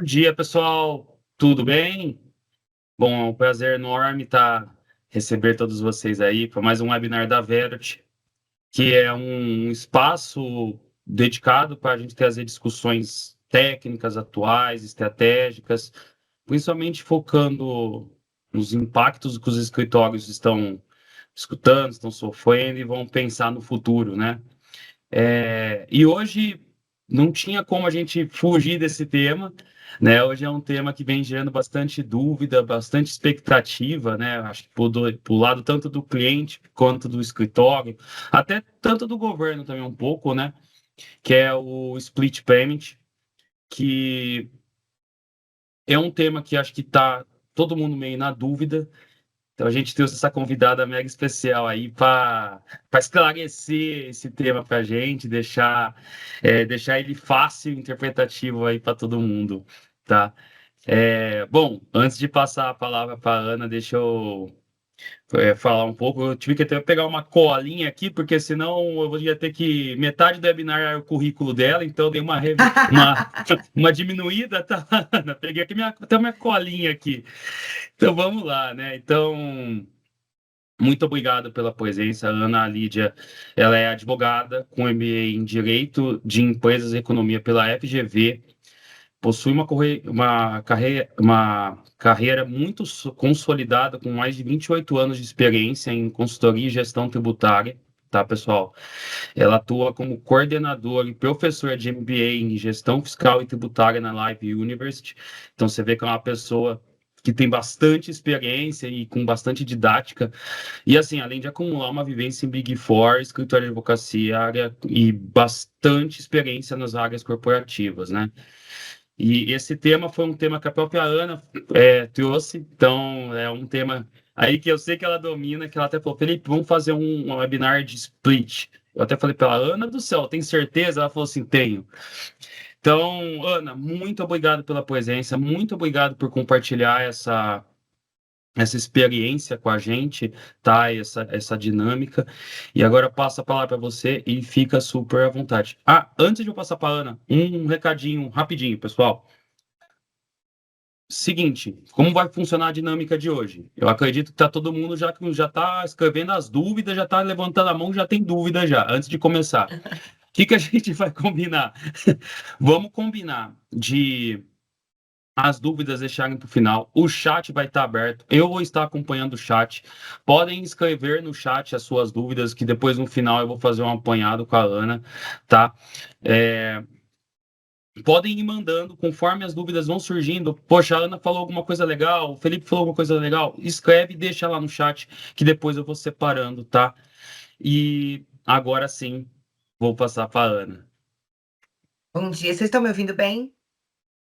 Bom dia, pessoal. Tudo bem? Bom, é um prazer enorme receber todos vocês aí para mais um webinar da Verity, que é um espaço dedicado para a gente trazer discussões técnicas, atuais, estratégicas, principalmente focando nos impactos que os escritórios estão escutando, estão sofrendo e vão pensar no futuro, né? E hoje não tinha como a gente fugir desse tema, né? Hoje é um tema que vem gerando bastante dúvida, bastante expectativa, né? Acho que pro lado tanto do cliente quanto do escritório, até tanto do governo também um pouco, né? Que é o split payment, que é um tema que acho que está todo mundo meio na dúvida. Então a gente trouxe essa convidada mega especial aí para esclarecer esse tema para a gente, deixar ele fácil, interpretativo aí para todo mundo, tá? Bom, antes de passar a palavra para a Ana, deixa eu falar um pouco. Eu tive que até pegar uma colinha aqui, porque senão eu ia ter que. Metade do webinar era o currículo dela, então eu dei uma diminuída, tá? Ana? Peguei aqui até minha colinha aqui. Então vamos lá, né? Então. Muito obrigado pela presença, Ana Lídia. Ela é advogada com MBA em Direito de Empresas e Economia pela FGV. Possui uma carreira muito consolidada, com mais de 28 anos de experiência em consultoria e gestão tributária. Tá, pessoal? Ela atua como coordenadora e professora de MBA em Gestão Fiscal e Tributária na Live University. Então, você vê que é uma pessoa que tem bastante experiência e com bastante didática. E, assim, além de acumular uma vivência em Big Four, escritório de advocacia e bastante experiência nas áreas corporativas, né? E esse tema foi um tema que a própria Ana trouxe, então é um tema aí que eu sei que ela domina, que ela até falou, Felipe, vamos fazer um webinar de split. Eu até falei para ela, Ana do céu, tem certeza? Ela falou assim, tenho. Então, Ana, muito obrigado pela presença, muito obrigado por compartilhar essa experiência com a gente, tá? Essa dinâmica. E agora eu passo a palavra para você e fica super à vontade. Ah, antes de eu passar para a Ana, um recadinho rapidinho, pessoal. Seguinte, como vai funcionar a dinâmica de hoje? Eu acredito que tá todo mundo já está escrevendo as dúvidas, já está levantando a mão, já tem dúvida já, antes de começar. O que que a gente vai combinar? Vamos combinar de as dúvidas deixarem para o final. O chat vai estar aberto. Eu vou estar acompanhando o chat. Podem escrever no chat as suas dúvidas, que depois no final eu vou fazer um apanhado com a Ana, tá? É, Podem ir mandando conforme as dúvidas vão surgindo. Poxa, a Ana falou alguma coisa legal, o Felipe falou alguma coisa legal. Escreve e deixa lá no chat, que depois eu vou separando, tá? E agora sim, vou passar para a Ana. Bom dia, vocês estão me ouvindo bem?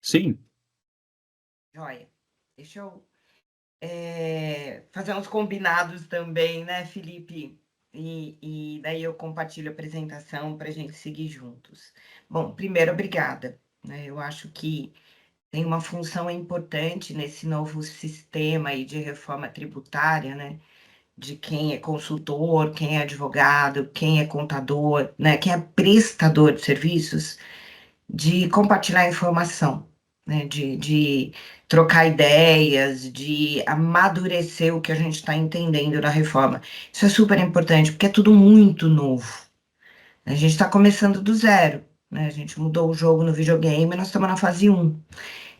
Sim. Joia. Deixa eu fazer uns combinados também, né, Felipe? E daí eu compartilho a apresentação para a gente seguir juntos. Bom, primeiro, obrigada, né? Eu acho que tem uma função importante nesse novo sistema aí de reforma tributária, né? De quem é consultor, quem é advogado, quem é contador, né? Quem é prestador de serviços, de compartilhar informação, né? De trocar ideias, de amadurecer o que a gente está entendendo da reforma. Isso é super importante, porque é tudo muito novo. A gente está começando do zero, né? A gente mudou o jogo no videogame, nós estamos na fase 1.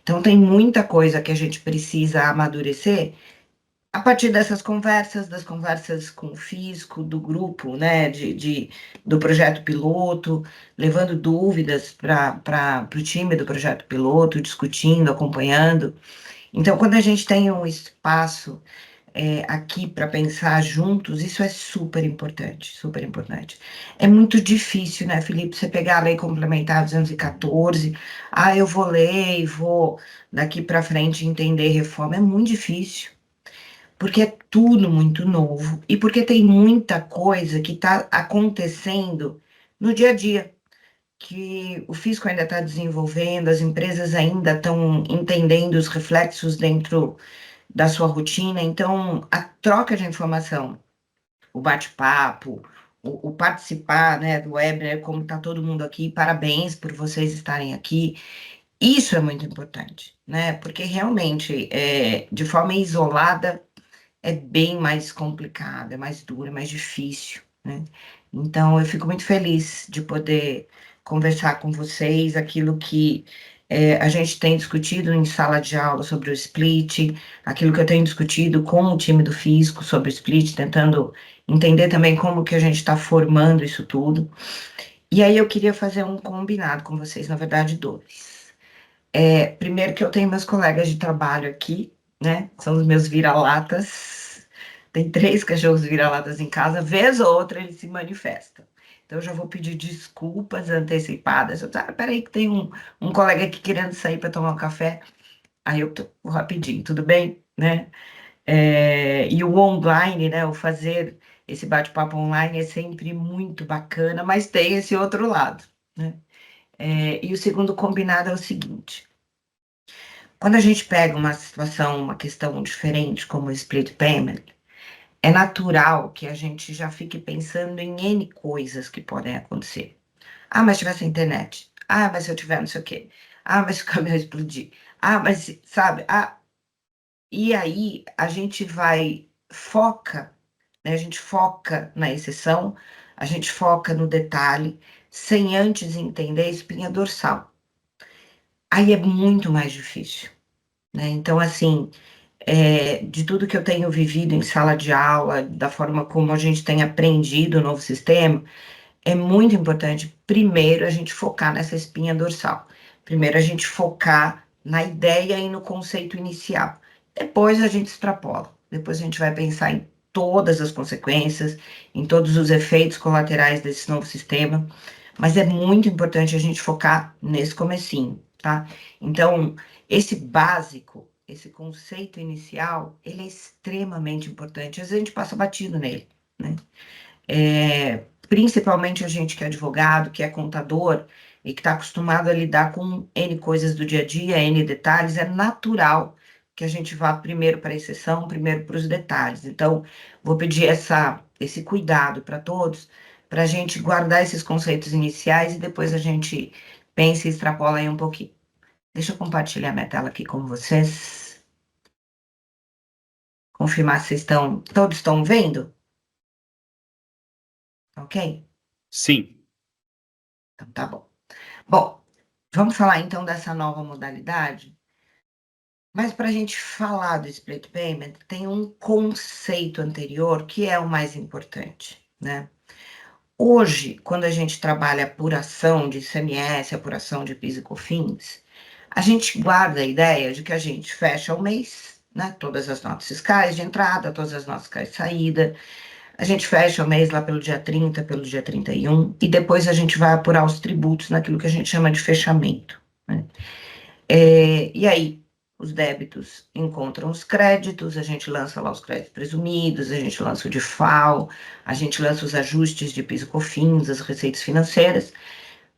Então, tem muita coisa que a gente precisa amadurecer a partir dessas conversas, das conversas com o fisco, do grupo, né, do projeto piloto, levando dúvidas para o time do projeto piloto, discutindo, acompanhando. Então, quando a gente tem um espaço aqui para pensar juntos, isso é super importante, super importante. É muito difícil, né, Felipe, você pegar a Lei Complementar 214, eu vou ler e vou daqui para frente entender reforma, é muito difícil porque é tudo muito novo e porque tem muita coisa que está acontecendo no dia a dia, que o fisco ainda está desenvolvendo, as empresas ainda estão entendendo os reflexos dentro da sua rotina, então a troca de informação, o bate-papo, o participar, né, do webinar, como está todo mundo aqui, parabéns por vocês estarem aqui, Isso é muito importante, né? Porque realmente, de forma isolada, é bem mais complicado, é mais duro, é mais difícil, né? Então, eu fico muito feliz de poder conversar com vocês aquilo que a gente tem discutido em sala de aula sobre o split, aquilo que eu tenho discutido com o time do Fisco sobre o split, tentando entender também como que a gente está formando isso tudo. E aí eu queria fazer um combinado com vocês, na verdade, dois. Primeiro que eu tenho meus colegas de trabalho aqui, né? São os meus vira-latas. Tem 3 cachorros vira-latas em casa, vez ou outra eles se manifestam. Então eu já vou pedir desculpas antecipadas. Peraí que tem um colega aqui querendo sair para tomar um café. Aí eu tô rapidinho, tudo bem? Né? E o online, né? O fazer esse bate-papo online é sempre muito bacana, mas tem esse outro lado, né? E o segundo combinado é o seguinte: quando a gente pega uma situação, uma questão diferente, como o split payment, é natural que a gente já fique pensando em N coisas que podem acontecer. Ah, mas se tivesse internet. Ah, mas se eu tiver não sei o quê. Ah, mas se o caminhão explodir. Ah, mas, sabe? Ah, e aí a gente foca, né? A gente foca na exceção, a gente foca no detalhe, sem antes entender a espinha dorsal. Aí é muito mais difícil, né? Então, assim, de tudo que eu tenho vivido em sala de aula, da forma como a gente tem aprendido o novo sistema, é muito importante, primeiro, a gente focar nessa espinha dorsal. Primeiro, a gente focar na ideia e no conceito inicial. Depois, a gente extrapola. Depois, a gente vai pensar em todas as consequências, em todos os efeitos colaterais desse novo sistema. Mas é muito importante a gente focar nesse comecinho, tá? Então, esse básico, esse conceito inicial, ele é extremamente importante. Às vezes a gente passa batido nele, né? Principalmente a gente que é advogado, que é contador e que está acostumado a lidar com N coisas do dia a dia, N detalhes, é natural que a gente vá primeiro para a exceção, primeiro para os detalhes. Então, vou pedir esse cuidado para todos, para a gente guardar esses conceitos iniciais e depois a gente pensa e extrapola aí um pouquinho. Deixa eu compartilhar minha tela aqui com vocês. Confirmar se todos estão vendo? Ok? Sim, Então tá bom. Bom, vamos falar então dessa nova modalidade, mas para a gente falar do split payment, tem um conceito anterior que é o mais importante, né? Hoje, quando a gente trabalha apuração de ICMS, apuração de PIS e COFINS, a gente guarda a ideia de que a gente fecha o mês, né? Todas as notas fiscais de entrada, todas as notas fiscais de saída, a gente fecha o mês lá pelo dia 30, pelo dia 31, e depois a gente vai apurar os tributos naquilo que a gente chama de fechamento, né? E aí, os débitos encontram os créditos, a gente lança lá os créditos presumidos, a gente lança o DIFAL, a gente lança os ajustes de PIS e COFINS, as receitas financeiras,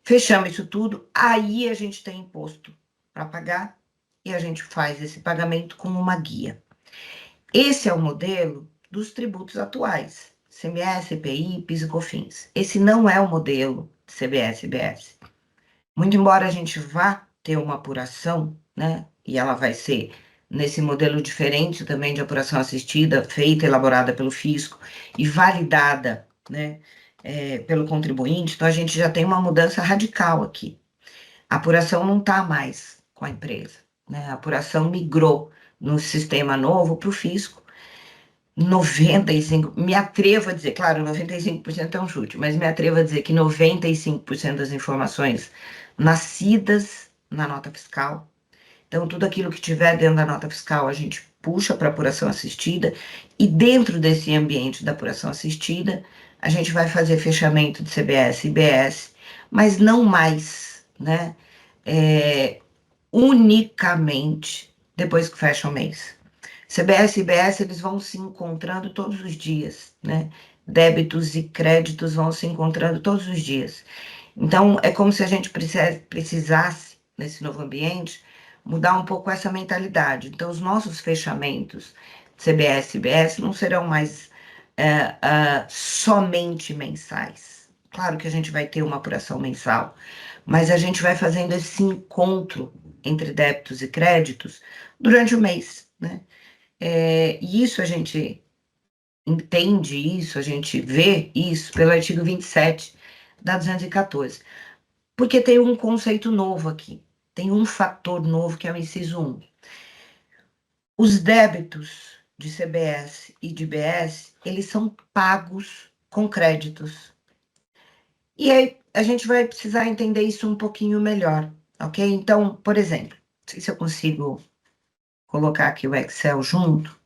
fechamos isso tudo, aí a gente tem imposto para pagar e a gente faz esse pagamento com uma guia. Esse é o modelo dos tributos atuais, CMS, IPI, PIS e COFINS. Esse não é o modelo de CBS e IBS. Muito embora a gente vá ter uma apuração, né? E ela vai ser nesse modelo diferente também de apuração assistida, feita, elaborada pelo fisco e validada, né? Pelo contribuinte. Então a gente já tem uma mudança radical aqui. A apuração não está mais com a empresa, né? A apuração migrou no sistema novo para o fisco. 95, me atrevo a dizer, claro, 95% é um chute, mas me atrevo a dizer que 95% das informações nascidas na nota fiscal, então tudo aquilo que tiver dentro da nota fiscal a gente puxa para apuração assistida e dentro desse ambiente da apuração assistida a gente vai fazer fechamento de CBS e IBS, mas não mais, né, unicamente depois que fecha o mês. CBS e IBS, eles vão se encontrando todos os dias, né? Débitos e créditos vão se encontrando todos os dias. Então, é como se a gente precisasse, nesse novo ambiente, mudar um pouco essa mentalidade. Então, os nossos fechamentos CBS e IBS não serão mais somente mensais. Claro que a gente vai ter uma apuração mensal, mas a gente vai fazendo esse encontro entre débitos e créditos durante o mês, né? E isso a gente entende isso, a gente vê isso pelo artigo 27 da 214. Porque tem um conceito novo aqui, tem um fator novo que é o inciso 1. Os débitos de CBS e de BS, eles são pagos com créditos. E aí a gente vai precisar entender isso um pouquinho melhor, ok? Então, por exemplo, não sei se eu consigo colocar aqui o Excel junto,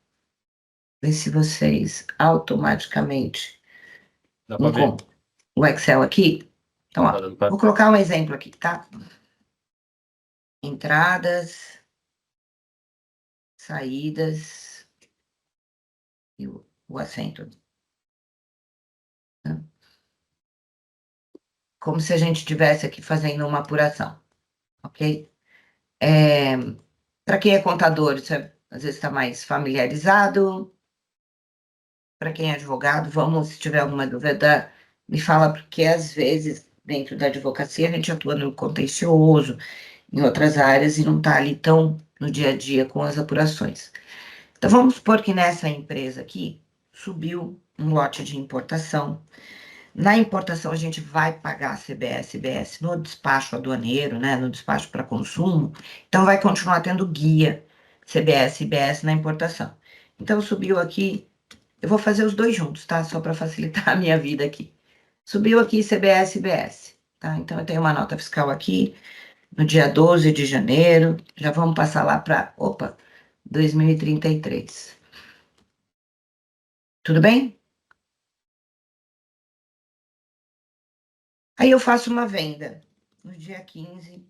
ver se vocês automaticamente Dá para ver. encontram o Excel aqui. Então, ó, Tá dando pra... vou colocar um exemplo aqui, tá? Entradas, saídas e o acento. Né? Como se a gente estivesse aqui fazendo uma apuração, ok? Para quem é contador, isso às vezes está mais familiarizado. Para quem é advogado, vamos, se tiver alguma dúvida, me fala, porque às vezes, dentro da advocacia, a gente atua no contencioso, em outras áreas, e não está ali tão no dia a dia com as apurações. Então, vamos supor que nessa empresa aqui, subiu um lote de importação. Na importação, a gente vai pagar a CBS e BS no despacho aduaneiro, né, no despacho para consumo, então vai continuar tendo guia CBS e BS na importação. Então, subiu aqui, eu vou fazer os dois juntos, tá? Só para facilitar a minha vida aqui. Subiu aqui CBS e BS, tá? Então, eu tenho uma nota fiscal aqui, no dia 12 de janeiro, já vamos passar lá para, 2033. Tudo bem? Aí eu faço uma venda no dia 15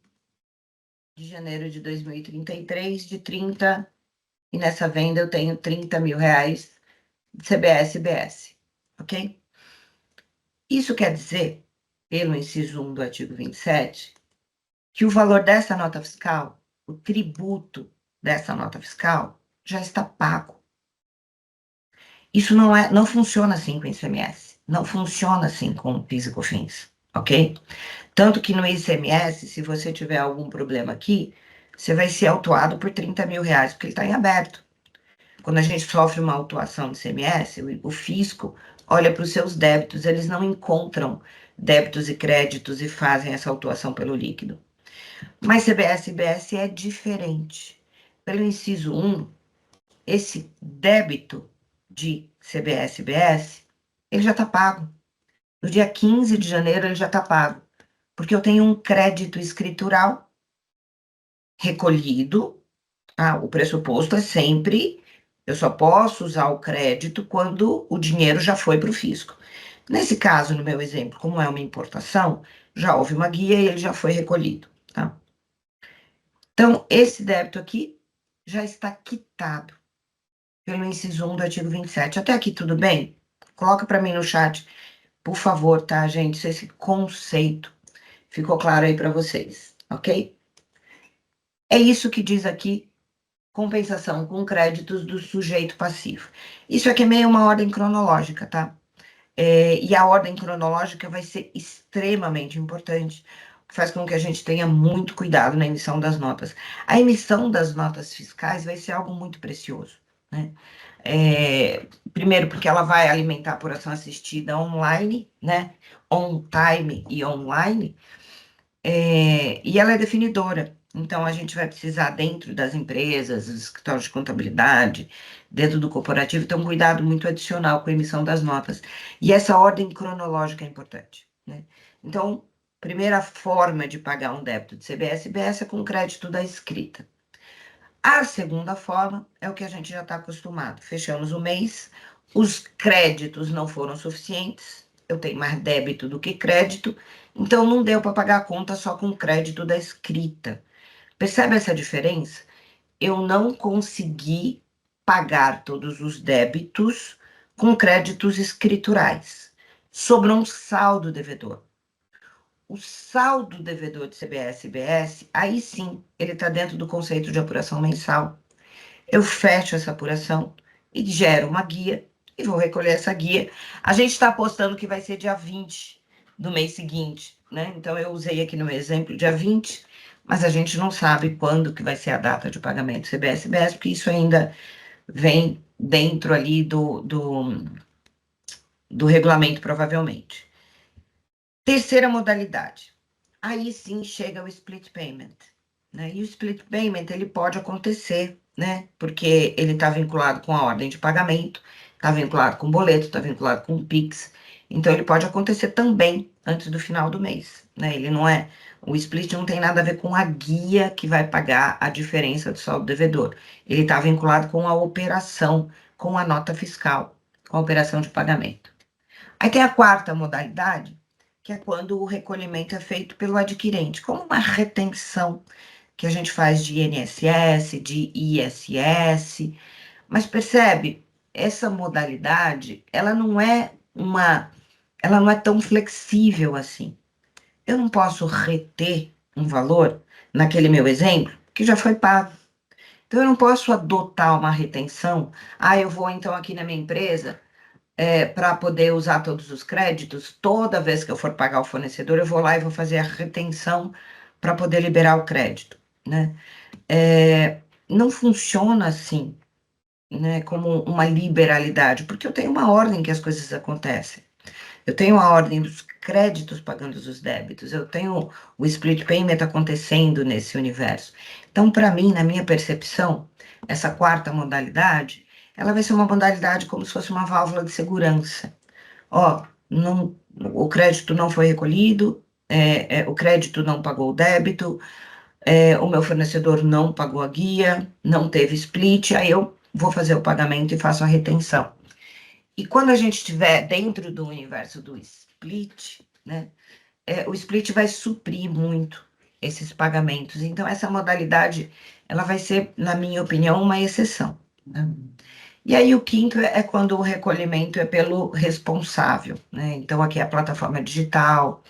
de janeiro de 2033, de 30, e nessa venda eu tenho 30 mil reais de CBS e BS, ok? Isso quer dizer, pelo inciso 1 do artigo 27, que o valor dessa nota fiscal, o tributo dessa nota fiscal, já está pago. Isso não funciona assim com o ICMS, não funciona assim com o PIS e COFINS, ok? Tanto que no ICMS, se você tiver algum problema aqui, você vai ser autuado por 30 mil reais, porque ele está em aberto. Quando a gente sofre uma autuação de ICMS, o fisco olha para os seus débitos, eles não encontram débitos e créditos e fazem essa autuação pelo líquido. Mas CBS e BS é diferente. Pelo inciso 1, esse débito de CBS e BS, ele já está pago. No dia 15 de janeiro, ele já está pago. Porque eu tenho um crédito escritural recolhido. O pressuposto é sempre, eu só posso usar o crédito quando o dinheiro já foi para o fisco. Nesse caso, no meu exemplo, como é uma importação, já houve uma guia e ele já foi recolhido, tá? Então, esse débito aqui já está quitado pelo inciso 1 do artigo 27. Até aqui, tudo bem? Coloca para mim no chat, por favor, tá, gente? Se esse conceito ficou claro aí para vocês, ok? É isso que diz aqui, compensação com créditos do sujeito passivo. Isso aqui é meio uma ordem cronológica, tá? E a ordem cronológica vai ser extremamente importante, faz com que a gente tenha muito cuidado na emissão das notas. A emissão das notas fiscais vai ser algo muito precioso, né? Primeiro, porque ela vai alimentar a apuração assistida online, né? On time e online, e ela é definidora. Então, a gente vai precisar, dentro das empresas, dos escritórios de contabilidade, dentro do corporativo, ter um cuidado muito adicional com a emissão das notas. E essa ordem cronológica é importante, né? Então, primeira forma de pagar um débito de CBS e BS é com crédito da escrita. A segunda forma é o que a gente já está acostumado. Fechamos o mês, os créditos não foram suficientes, eu tenho mais débito do que crédito, então não deu para pagar a conta só com crédito da escrita. Percebe essa diferença? Eu não consegui pagar todos os débitos com créditos escriturais. Sobrou um saldo devedor. O saldo devedor de CBS e BS, aí sim, ele está dentro do conceito de apuração mensal. Eu fecho essa apuração e gero uma guia e vou recolher essa guia. A gente está apostando que vai ser dia 20 do mês seguinte, né? Então, eu usei aqui no exemplo dia 20, mas a gente não sabe quando que vai ser a data de pagamento CBS-BS, porque isso ainda vem dentro ali do regulamento, provavelmente. Terceira modalidade. Aí sim chega o split payment, né? E o split payment, ele pode acontecer, né? Porque ele está vinculado com a ordem de pagamento, está vinculado com o boleto, está vinculado com o Pix. Então, ele pode acontecer também antes do final do mês, né? Ele não é... O split não tem nada a ver com a guia que vai pagar a diferença do saldo devedor. Ele está vinculado com a operação, com a nota fiscal, com a operação de pagamento. Aí tem a quarta modalidade, que é quando o recolhimento é feito pelo adquirente, como uma retenção que a gente faz de INSS, de ISS. Mas percebe, essa modalidade, ela não é tão flexível assim. Eu não posso reter um valor, naquele meu exemplo, que já foi pago. Então, eu não posso adotar uma retenção. Ah, eu vou então aqui na minha empresa para poder usar todos os créditos, toda vez que eu for pagar o fornecedor, eu vou lá e vou fazer a retenção para poder liberar o crédito, né? Não funciona assim, né, como uma liberalidade, porque eu tenho uma ordem que as coisas acontecem. Eu tenho a ordem dos créditos pagando os débitos, eu tenho o split payment acontecendo nesse universo. Então, para mim, na minha percepção, essa quarta modalidade, ela vai ser uma modalidade como se fosse uma válvula de segurança. Ó, não, o crédito não foi recolhido, o crédito não pagou o débito, o meu fornecedor não pagou a guia, não teve split, aí eu vou fazer o pagamento e faço a retenção. E quando a gente estiver dentro do universo do split, né, o split vai suprir muito esses pagamentos. Então, essa modalidade, ela vai ser, na minha opinião, uma exceção, né? E aí, o quinto é quando o recolhimento é pelo responsável, né? Então, aqui é a plataforma digital,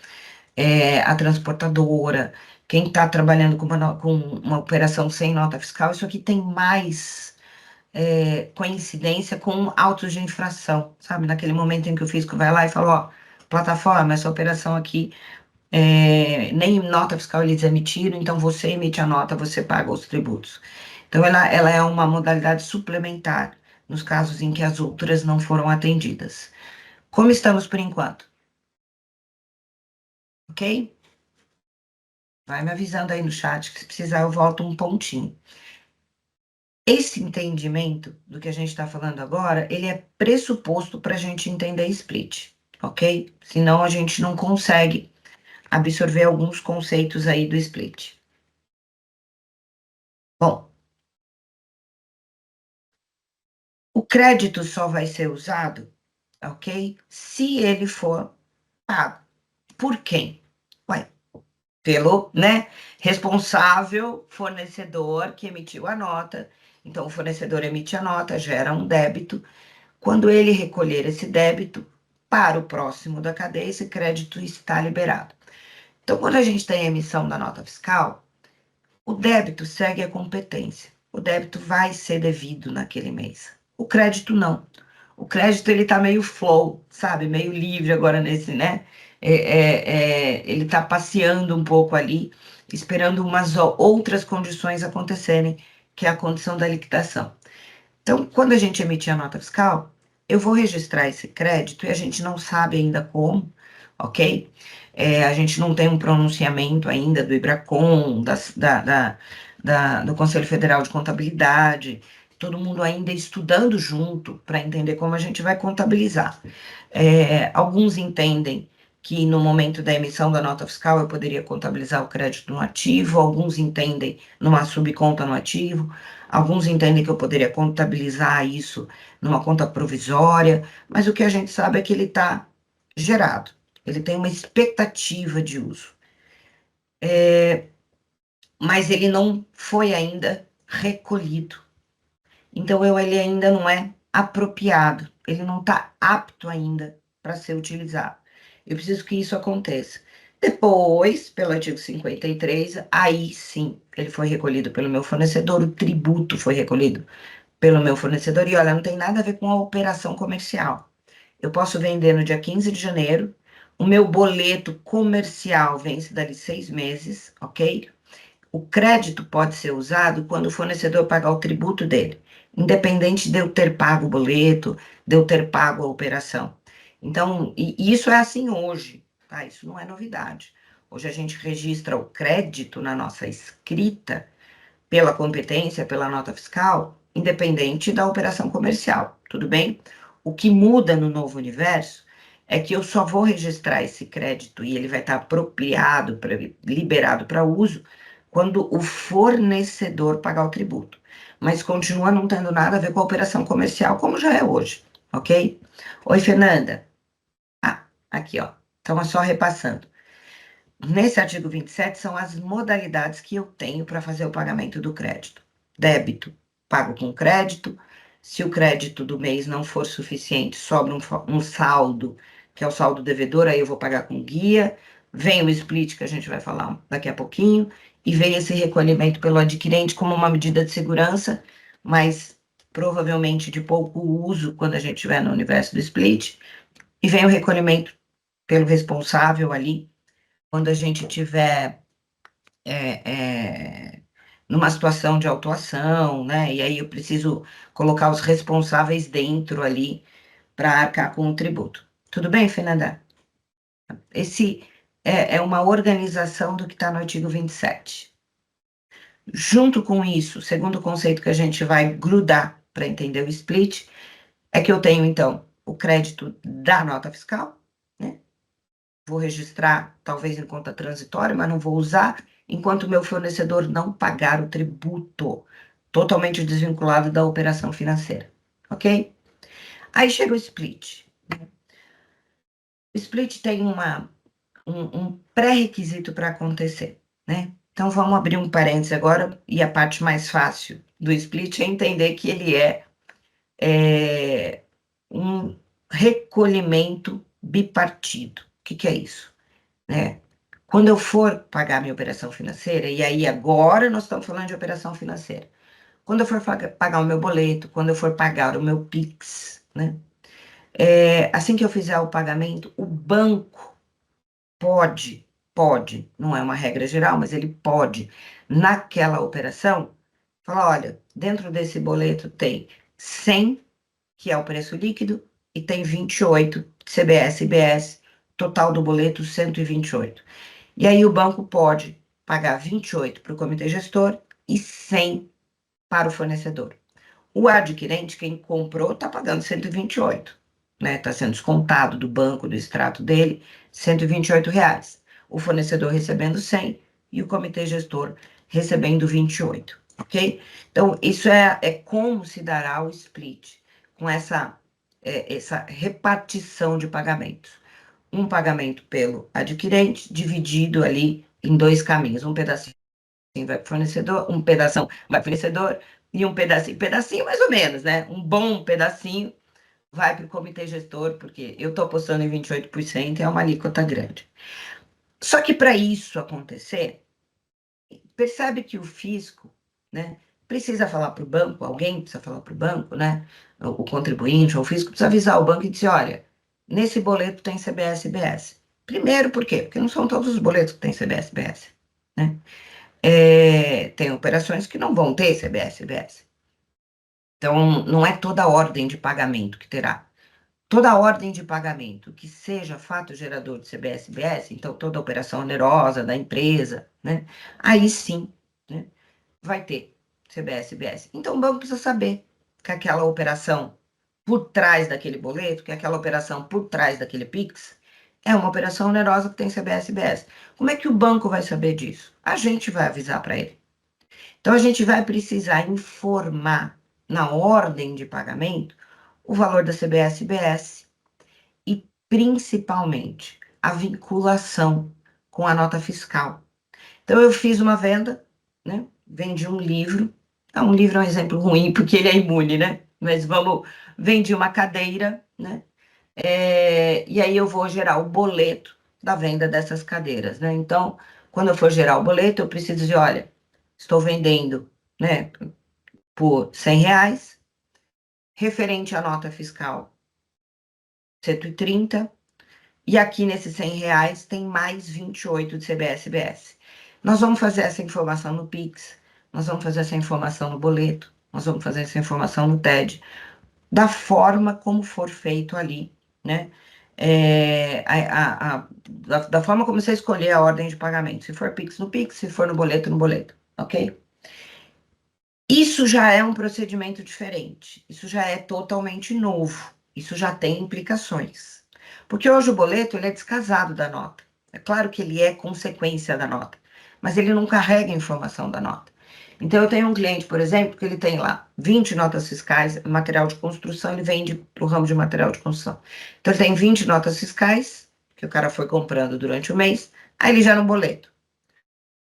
a transportadora, quem está trabalhando com uma operação sem nota fiscal, isso aqui tem mais coincidência com autos de infração, sabe? Naquele momento em que o fisco vai lá e fala, ó, plataforma, essa operação aqui, nem nota fiscal eles emitiram, então você emite a nota, você paga os tributos. Então, ela é uma modalidade suplementar nos casos em que as outras não foram atendidas. Como estamos por enquanto? Ok? Vai me avisando aí no chat que se precisar eu volto um pontinho. Esse entendimento do que a gente está falando agora, ele é pressuposto para a gente entender split, ok? Senão a gente não consegue absorver alguns conceitos aí do split. Bom, o crédito só vai ser usado, ok? Se ele for pago. Por quem? Ué, pelo, né, responsável fornecedor que emitiu a nota. Então, o fornecedor emite a nota, gera um débito. Quando ele recolher esse débito, para o próximo da cadeia, esse crédito está liberado. Então, quando a gente tem a emissão da nota fiscal, o débito segue a competência. O débito vai ser devido naquele mês. O crédito não. O crédito, ele tá meio flow, sabe? Meio livre agora nesse, né? Ele tá passeando um pouco ali, esperando umas outras condições acontecerem, que é a condição da liquidação. Então, quando a gente emitir a nota fiscal, eu vou registrar esse crédito e a gente não sabe ainda como, ok? A gente não tem um pronunciamento ainda do IBRACON, do Conselho Federal de Contabilidade, todo mundo ainda estudando junto para entender como a gente vai contabilizar. Alguns entendem que no momento da emissão da nota fiscal eu poderia contabilizar o crédito no ativo, alguns entendem numa subconta no ativo, alguns entendem que eu poderia contabilizar isso numa conta provisória, mas o que a gente sabe é que ele está gerado, ele tem uma expectativa de uso. Mas ele não foi ainda recolhido. Então, ele ainda não é apropriado, ele não está apto ainda para ser utilizado. Eu preciso que isso aconteça. Depois, pelo artigo 53, aí sim, ele foi recolhido pelo meu fornecedor, o tributo foi recolhido pelo meu fornecedor, e olha, não tem nada a ver com a operação comercial. Eu posso vender no dia 15 de janeiro, O meu boleto comercial vence dali 6 meses, ok? O crédito pode ser usado quando o fornecedor pagar o tributo dele, independente de eu ter pago o boleto, de eu ter pago a operação. Então, e isso é assim hoje, tá? Isso não é novidade. Hoje a gente registra o crédito na nossa escrita pela competência, pela nota fiscal, independente da operação comercial, tudo bem? O que muda no novo universo é que eu só vou registrar esse crédito e ele vai estar apropriado, liberado para uso, quando o fornecedor pagar o tributo. Mas continua não tendo nada a ver com a operação comercial, como já é hoje, ok? Oi, Fernanda. Ah, aqui, ó. Então, é só repassando. Nesse artigo 27, são as modalidades que eu tenho para fazer o pagamento do crédito. Débito, pago com crédito. Se o crédito do mês não for suficiente, sobra um saldo, que é o saldo devedor, aí eu vou pagar com guia. Vem o split, que a gente vai falar daqui a pouquinho, e vem esse recolhimento pelo adquirente como uma medida de segurança, mas provavelmente de pouco uso quando a gente estiver no universo do split. E vem o recolhimento pelo responsável ali quando a gente tiver é, numa situação de autuação, né? E aí eu preciso colocar os responsáveis dentro ali para arcar com o tributo. Tudo bem, Fernanda? Esse é uma organização do que está no artigo 27. Junto com isso, o segundo conceito que a gente vai grudar para entender o split é que eu tenho, então, o crédito da nota fiscal, né? Vou registrar, talvez em conta transitória, mas não vou usar enquanto o meu fornecedor não pagar o tributo, totalmente desvinculado da operação financeira, ok? Aí chega o split. O split tem um pré-requisito para acontecer, né? Então vamos abrir um parênteses agora, e a parte mais fácil do split é entender que ele é um recolhimento bipartido. O que é isso? Né? Quando eu for pagar minha operação financeira, e aí agora nós estamos falando de operação financeira. Quando eu for pagar o meu boleto, quando eu for pagar o meu Pix, né? Assim que eu fizer o pagamento, o banco pode, não é uma regra geral, mas ele pode, naquela operação, falar, olha, dentro desse boleto tem 100, que é o preço líquido, e tem 28, CBS e IBS, total do boleto 128. E aí o banco pode pagar 28 para o comitê gestor e 100 para o fornecedor. O adquirente, quem comprou, está pagando 128, né? Está sendo descontado do banco, do extrato dele, R$ 128. O fornecedor recebendo 100 e o comitê gestor recebendo 28, ok? Então, isso é como se dará o split, com essa repartição de pagamentos. Um pagamento pelo adquirente, dividido ali em dois caminhos. Um pedacinho vai para o fornecedor, um pedação vai para o fornecedor, e um pedacinho mais ou menos, né? Um bom pedacinho vai para o comitê gestor, porque eu estou apostando em 28%, é uma alíquota grande. Só que para isso acontecer, percebe que o fisco, né, precisa falar para o banco, alguém precisa falar para o banco, né? O contribuinte ou o fisco precisa avisar o banco e dizer, olha, nesse boleto tem CBS e IBS. Primeiro, por quê? Porque não são todos os boletos que têm CBS e IBS, né? Tem operações que não vão ter CBS e IBS. Então, não é toda a ordem de pagamento que terá. Toda a ordem de pagamento que seja fato gerador de CBS e IBS, então toda a operação onerosa da empresa, né? Aí sim, né, vai ter CBS e IBS. Então, o banco precisa saber que aquela operação por trás daquele boleto, que aquela operação por trás daquele Pix, é uma operação onerosa que tem CBS e IBS. Como é que o banco vai saber disso? A gente vai avisar para ele. Então, a gente vai precisar informar na ordem de pagamento o valor da CBS e IBS e, principalmente, a vinculação com a nota fiscal. Então, eu fiz uma venda, né? Vendi um livro. Um livro é um exemplo ruim, porque ele é imune, né? Mas vendi uma cadeira, né? E aí eu vou gerar o boleto da venda dessas cadeiras, né? Então, quando eu for gerar o boleto, eu preciso dizer, olha, estou vendendo, né, por R$ 100, referente à nota fiscal 130, E aqui nesses R$ 100 tem mais 28 de CBS/BS. Nós vamos fazer essa informação no Pix, nós vamos fazer essa informação no boleto, nós vamos fazer essa informação no TED, da forma como for feito ali, né? Da forma como você escolher a ordem de pagamento. Se for Pix, no Pix, se for no boleto, ok? Isso já é um procedimento diferente, isso já é totalmente novo, isso já tem implicações. Porque hoje o boleto ele é descasado da nota. É claro que ele é consequência da nota, mas ele não carrega a informação da nota. Então, eu tenho um cliente, por exemplo, que ele tem lá 20 notas fiscais, material de construção, ele vende para o ramo de material de construção. Então, ele tem 20 notas fiscais, que o cara foi comprando durante o mês, aí ele gera um boleto.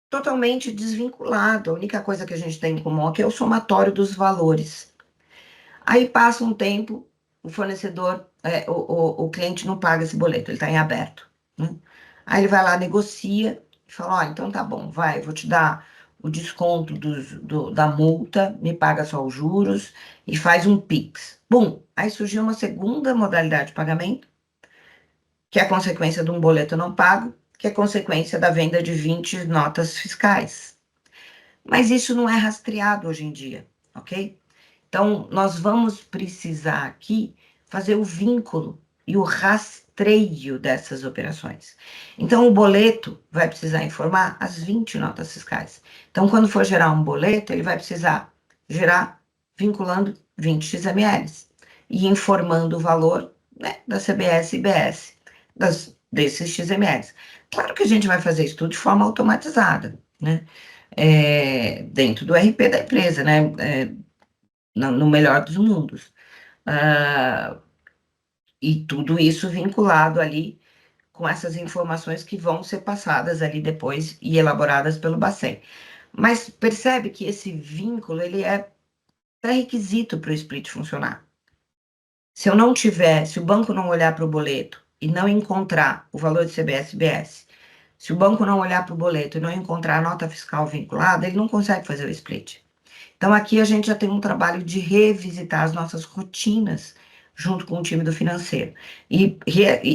Totalmente desvinculado. A única coisa que a gente tem em comum aqui é o somatório dos valores. Aí passa um tempo, o fornecedor, o cliente não paga esse boleto, ele está em aberto, né? Aí ele vai lá, negocia, e fala, então tá bom, vai, vou te dar o desconto da multa, me paga só os juros e faz um Pix. Bum! Aí surgiu uma segunda modalidade de pagamento, que é a consequência de um boleto não pago, que é consequência da venda de 20 notas fiscais. Mas isso não é rastreado hoje em dia, ok? Então, nós vamos precisar aqui fazer o vínculo e o rastreio dessas operações. Então, o boleto vai precisar informar as 20 notas fiscais. Então, quando for gerar um boleto, ele vai precisar gerar vinculando 20 XMLs e informando o valor, né, da CBS e BS desses XMLs. Claro que a gente vai fazer isso tudo de forma automatizada, né? Dentro do RP da empresa, né? No melhor dos mundos. E tudo isso vinculado ali com essas informações que vão ser passadas ali depois e elaboradas pelo Bacen. Mas percebe que esse vínculo, ele é pré-requisito para o split funcionar. Se eu não tiver, se o banco não olhar para o boleto e não encontrar o valor de CBS/BS, se o banco não olhar para o boleto e não encontrar a nota fiscal vinculada, ele não consegue fazer o split. Então, aqui a gente já tem um trabalho de revisitar as nossas rotinas junto com o time do financeiro e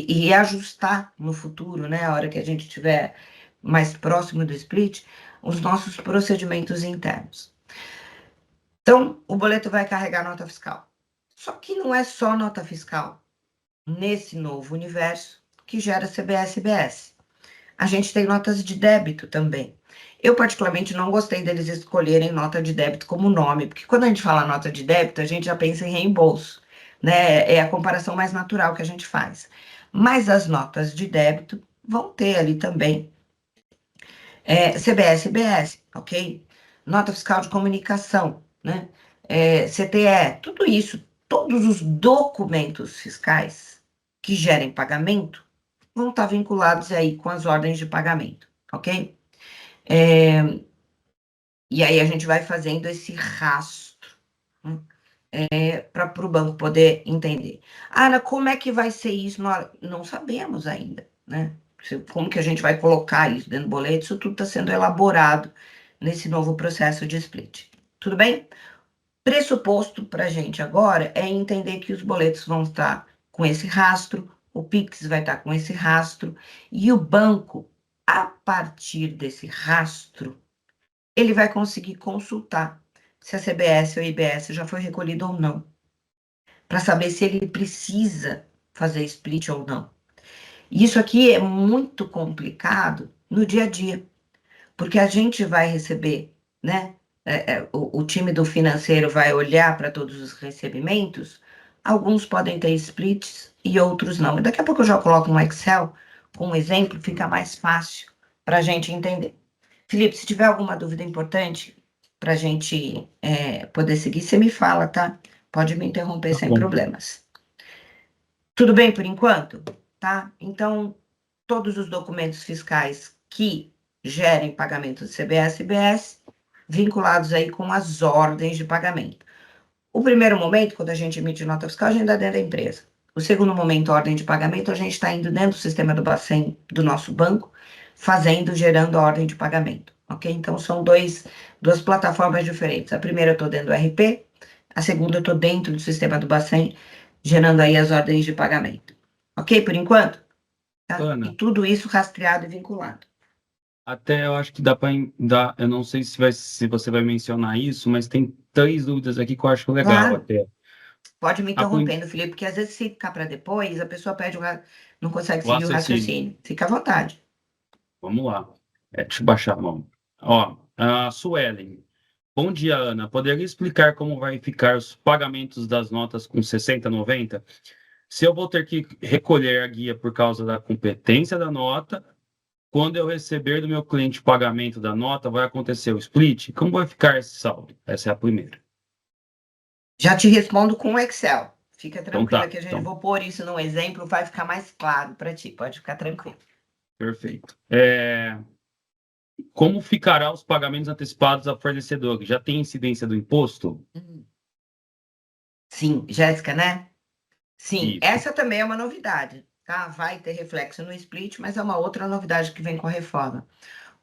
reajustar no futuro, né, a hora que a gente estiver mais próximo do split, os nossos procedimentos internos. Então, o boleto vai carregar nota fiscal. Só que não é só nota fiscal nesse novo universo que gera CBS/BS. A gente tem notas de débito também. Eu, particularmente, não gostei deles escolherem nota de débito como nome, porque quando a gente fala nota de débito, a gente já pensa em reembolso, né? É a comparação mais natural que a gente faz. Mas as notas de débito vão ter ali também CBS/BS, ok? Nota fiscal de comunicação, né? CTE, tudo isso, todos os documentos fiscais que gerem pagamento vão estar vinculados aí com as ordens de pagamento, ok? E aí a gente vai fazendo esse rastro, né? Para o banco poder entender. Ana, como é que vai ser isso? Nós não sabemos ainda, né? Como que a gente vai colocar isso dentro do boleto? Isso tudo está sendo elaborado nesse novo processo de split. Tudo bem? Pressuposto para a gente agora é entender que os boletos vão estar com esse rastro, o Pix vai estar com esse rastro, e o banco, a partir desse rastro, ele vai conseguir consultar se a CBS ou a IBS já foi recolhido ou não, para saber se ele precisa fazer split ou não. Isso aqui é muito complicado no dia a dia, porque a gente vai receber, né? O time do financeiro vai olhar para todos os recebimentos, alguns podem ter splits e outros não. E daqui a pouco eu já coloco um Excel com um exemplo, fica mais fácil para a gente entender. Felipe, se tiver alguma dúvida importante para a gente poder seguir, você me fala, tá? Pode me interromper sem problemas. Tudo bem por enquanto? Tá? Então, todos os documentos fiscais que gerem pagamento de CBS/BS, vinculados aí com as ordens de pagamento. O primeiro momento, quando a gente emite nota fiscal, a gente está dentro da empresa. O segundo momento, ordem de pagamento, a gente está indo dentro do sistema do Bacen do nosso banco, gerando a ordem de pagamento, ok? Então, são duas plataformas diferentes. A primeira eu estou dentro do RP, a segunda eu estou dentro do sistema do Bacen, gerando aí as ordens de pagamento. Ok, por enquanto? tá? E Ana, tudo isso rastreado e vinculado. até eu acho que dá para dar, eu não sei se você vai mencionar isso, mas tem 3 dúvidas aqui que eu acho legal Claro, até. pode me A quan- interrompendo, Felipe, porque às vezes se ficar para depois, a pessoa perde não consegue o seguir o raciocínio, raciocínio. Fica à vontade. vamos lá. Deixa eu baixar a mão. Ó, a Suelen. Bom dia, Ana. Poderia explicar como vai ficar os pagamentos das notas com 60/90? Se eu vou ter que recolher a guia por causa da competência da nota, quando eu receber do meu cliente o pagamento da nota, vai acontecer o split? Como vai ficar esse saldo? Essa é a primeira. Já te respondo com o Excel. Fica Então tranquila tá, que a gente então, vou pôr isso num exemplo, vai ficar mais claro para ti. Pode ficar tranquilo. perfeito. Como ficará os pagamentos antecipados a fornecedor? Já tem incidência do imposto? Uhum. Sim, Jéssica, né? Sim, Isso. essa também é uma novidade, tá? Vai ter reflexo no split, mas é uma outra novidade que vem com a reforma.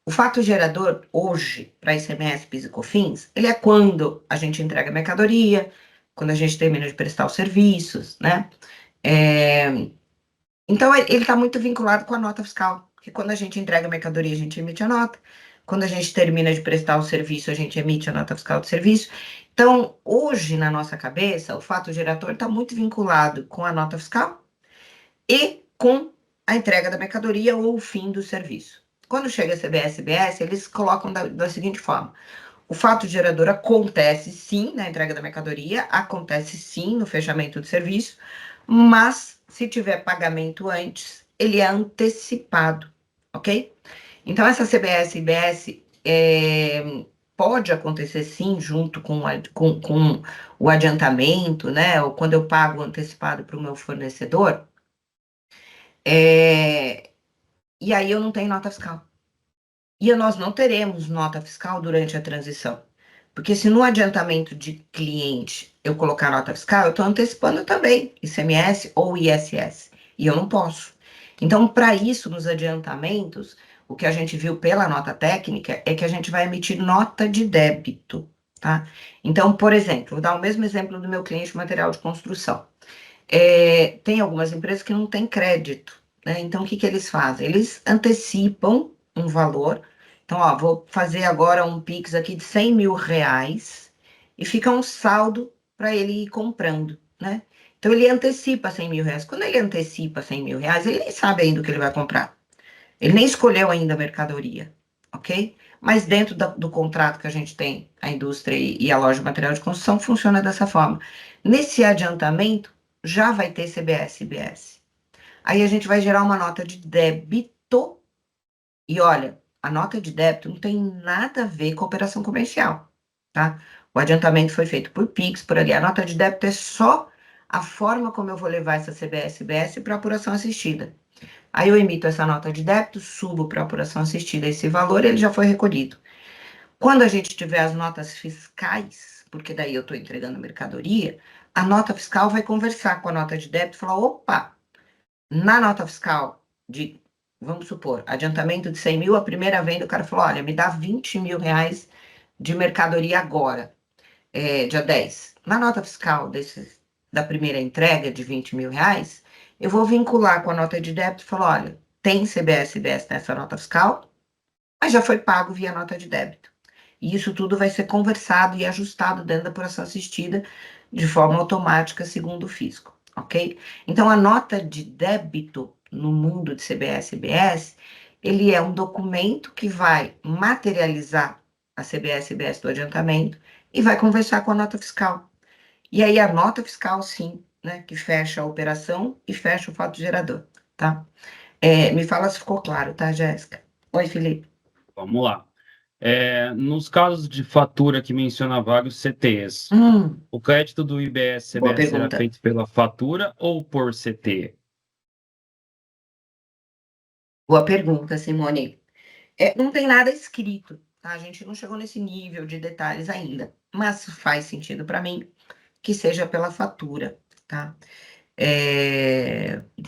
O fato gerador, hoje, para ICMS, PIS e COFINS, ele é quando a gente entrega a mercadoria, quando a gente termina de prestar os serviços, né? É, Então, ele está muito vinculado com a nota fiscal, porque quando a gente entrega a mercadoria, a gente emite a nota, quando a gente termina de prestar o serviço, a gente emite a nota fiscal do serviço. Então, hoje, na nossa cabeça, o fato gerador está muito vinculado com a nota fiscal e com a entrega da mercadoria ou o fim do serviço. Quando chega a CBS e BS, eles colocam da seguinte forma: o fato gerador acontece sim na entrega da mercadoria, acontece sim no fechamento do serviço, mas se tiver pagamento antes, ele é antecipado, ok? Então, essa CBS e IBS pode acontecer sim junto com o adiantamento, né? Ou quando eu pago antecipado para o meu fornecedor, é, e aí eu não tenho nota fiscal. E nós não teremos nota fiscal durante a transição. Porque se no adiantamento de cliente eu colocar nota fiscal, eu estou antecipando também ICMS ou ISS. E eu não posso. Então, para isso, nos adiantamentos, o que a gente viu pela nota técnica é que a gente vai emitir nota de débito, tá? Então, por exemplo, vou dar o mesmo exemplo do meu cliente material de construção. Tem algumas empresas que não têm crédito, né? Então, o que que eles fazem? Eles antecipam um valor. Então, ó, vou fazer agora um Pix aqui de 100 mil reais e fica um saldo para ele ir comprando, né? Então, ele antecipa 100 mil reais. Quando ele antecipa 100 mil reais, ele nem sabe ainda o que ele vai comprar. Ele nem escolheu ainda a mercadoria, ok? Mas dentro do contrato que a gente tem, a indústria e a loja de material de construção, funciona dessa forma. Nesse adiantamento, já vai ter CBS e IBS. Aí a gente vai gerar uma nota de débito. E olha, a nota de débito não tem nada a ver com a operação comercial, tá? O adiantamento foi feito por Pix, por ali. A nota de débito é só a forma como eu vou levar essa CBS e IBS para apuração assistida. Aí eu emito essa nota de débito, subo para apuração assistida esse valor, ele já foi recolhido. Quando a gente tiver as notas fiscais, porque daí eu estou entregando mercadoria, a nota fiscal vai conversar com a nota de débito e falar: opa, na nota fiscal de, vamos supor, adiantamento de 100 mil, a primeira venda, o cara falou: olha, me dá 20 mil reais de mercadoria agora, dia 10. Na nota fiscal da primeira entrega de 20 mil reais, eu vou vincular com a nota de débito e falar: olha, tem CBS e IBS nessa nota fiscal, mas já foi pago via nota de débito. E isso tudo vai ser conversado e ajustado dentro da apuração assistida de forma automática, segundo o fisco, ok? Então, a nota de débito no mundo de CBS e IBS, ele é um documento que vai materializar a CBS e IBS do adiantamento e vai conversar com a nota fiscal. E aí, a nota fiscal, sim, né, que fecha a operação e fecha o fato gerador, tá? Me fala se ficou claro, tá, Jéssica? Oi, Felipe. Vamos lá. Nos casos de fatura que menciona vários CTs, o crédito do Boa IBS-CBS será pergunta. feito pela fatura ou por CT? Boa pergunta, Simone. Não tem nada escrito, tá? A gente não chegou nesse nível de detalhes ainda, mas faz sentido para mim que seja pela fatura, tá?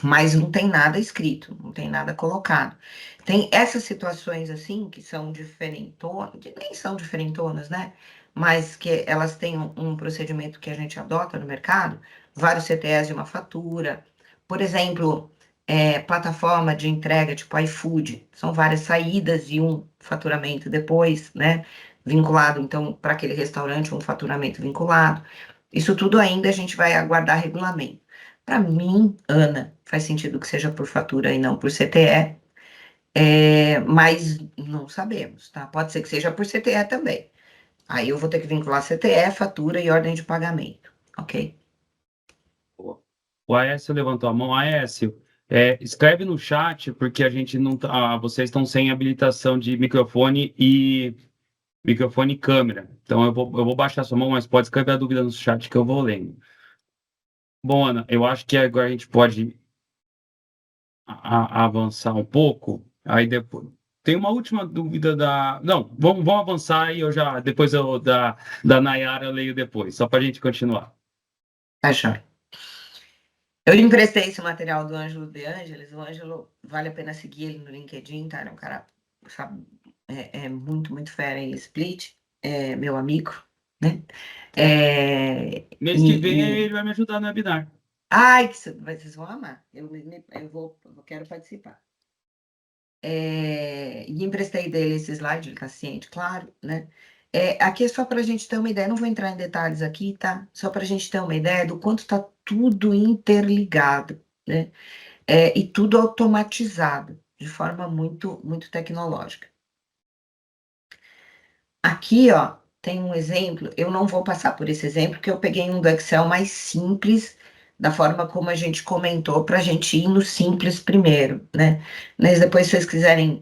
Mas não tem nada escrito, não tem nada colocado. Tem essas situações assim que são diferentonas, que nem são diferentonas, né? Mas que elas têm um procedimento que a gente adota no mercado, vários CTS de uma fatura. Por exemplo, plataforma de entrega, tipo iFood, são várias saídas e um faturamento depois, né? Vinculado, então, para aquele restaurante, um faturamento vinculado. Isso tudo ainda a gente vai aguardar regulamento. Para mim, Ana, faz sentido que seja por fatura e não por CTE, mas não sabemos, tá? Pode ser que seja por CTE também. Aí eu vou ter que vincular CTE, fatura e ordem de pagamento, ok? O Aécio levantou a mão. Aécio, escreve no chat, porque a gente não tá, vocês estão sem habilitação de microfone e câmera. Então eu vou baixar sua mão, mas pode escrever a dúvida no chat que eu vou lendo. Bom, Ana, eu acho que agora a gente pode avançar um pouco. Aí depois. Tem uma última dúvida da. Não, vamos avançar e eu já. Depois da Nayara eu leio depois, só para a gente continuar. Tá, joia. Eu lhe emprestei esse material do Ângelo De Angelis. O Ângelo, vale a pena seguir ele no LinkedIn, tá? Ele é um cara, sabe, muito, muito fera em split, meu amigo, né? Mês que vem ele vai me ajudar no webinar. Ai, vocês vão amar. Eu quero participar. E emprestei dele esse slide, ele está ciente, claro, né? Aqui é só para a gente ter uma ideia, não vou entrar em detalhes aqui, tá? Só para a gente ter uma ideia do quanto está tudo interligado, né? E tudo automatizado, de forma muito, muito tecnológica. Aqui, ó, tem um exemplo, eu não vou passar por esse exemplo, porque eu peguei um do Excel mais simples, da forma como a gente comentou, para a gente ir no simples primeiro, né? Mas depois, se vocês quiserem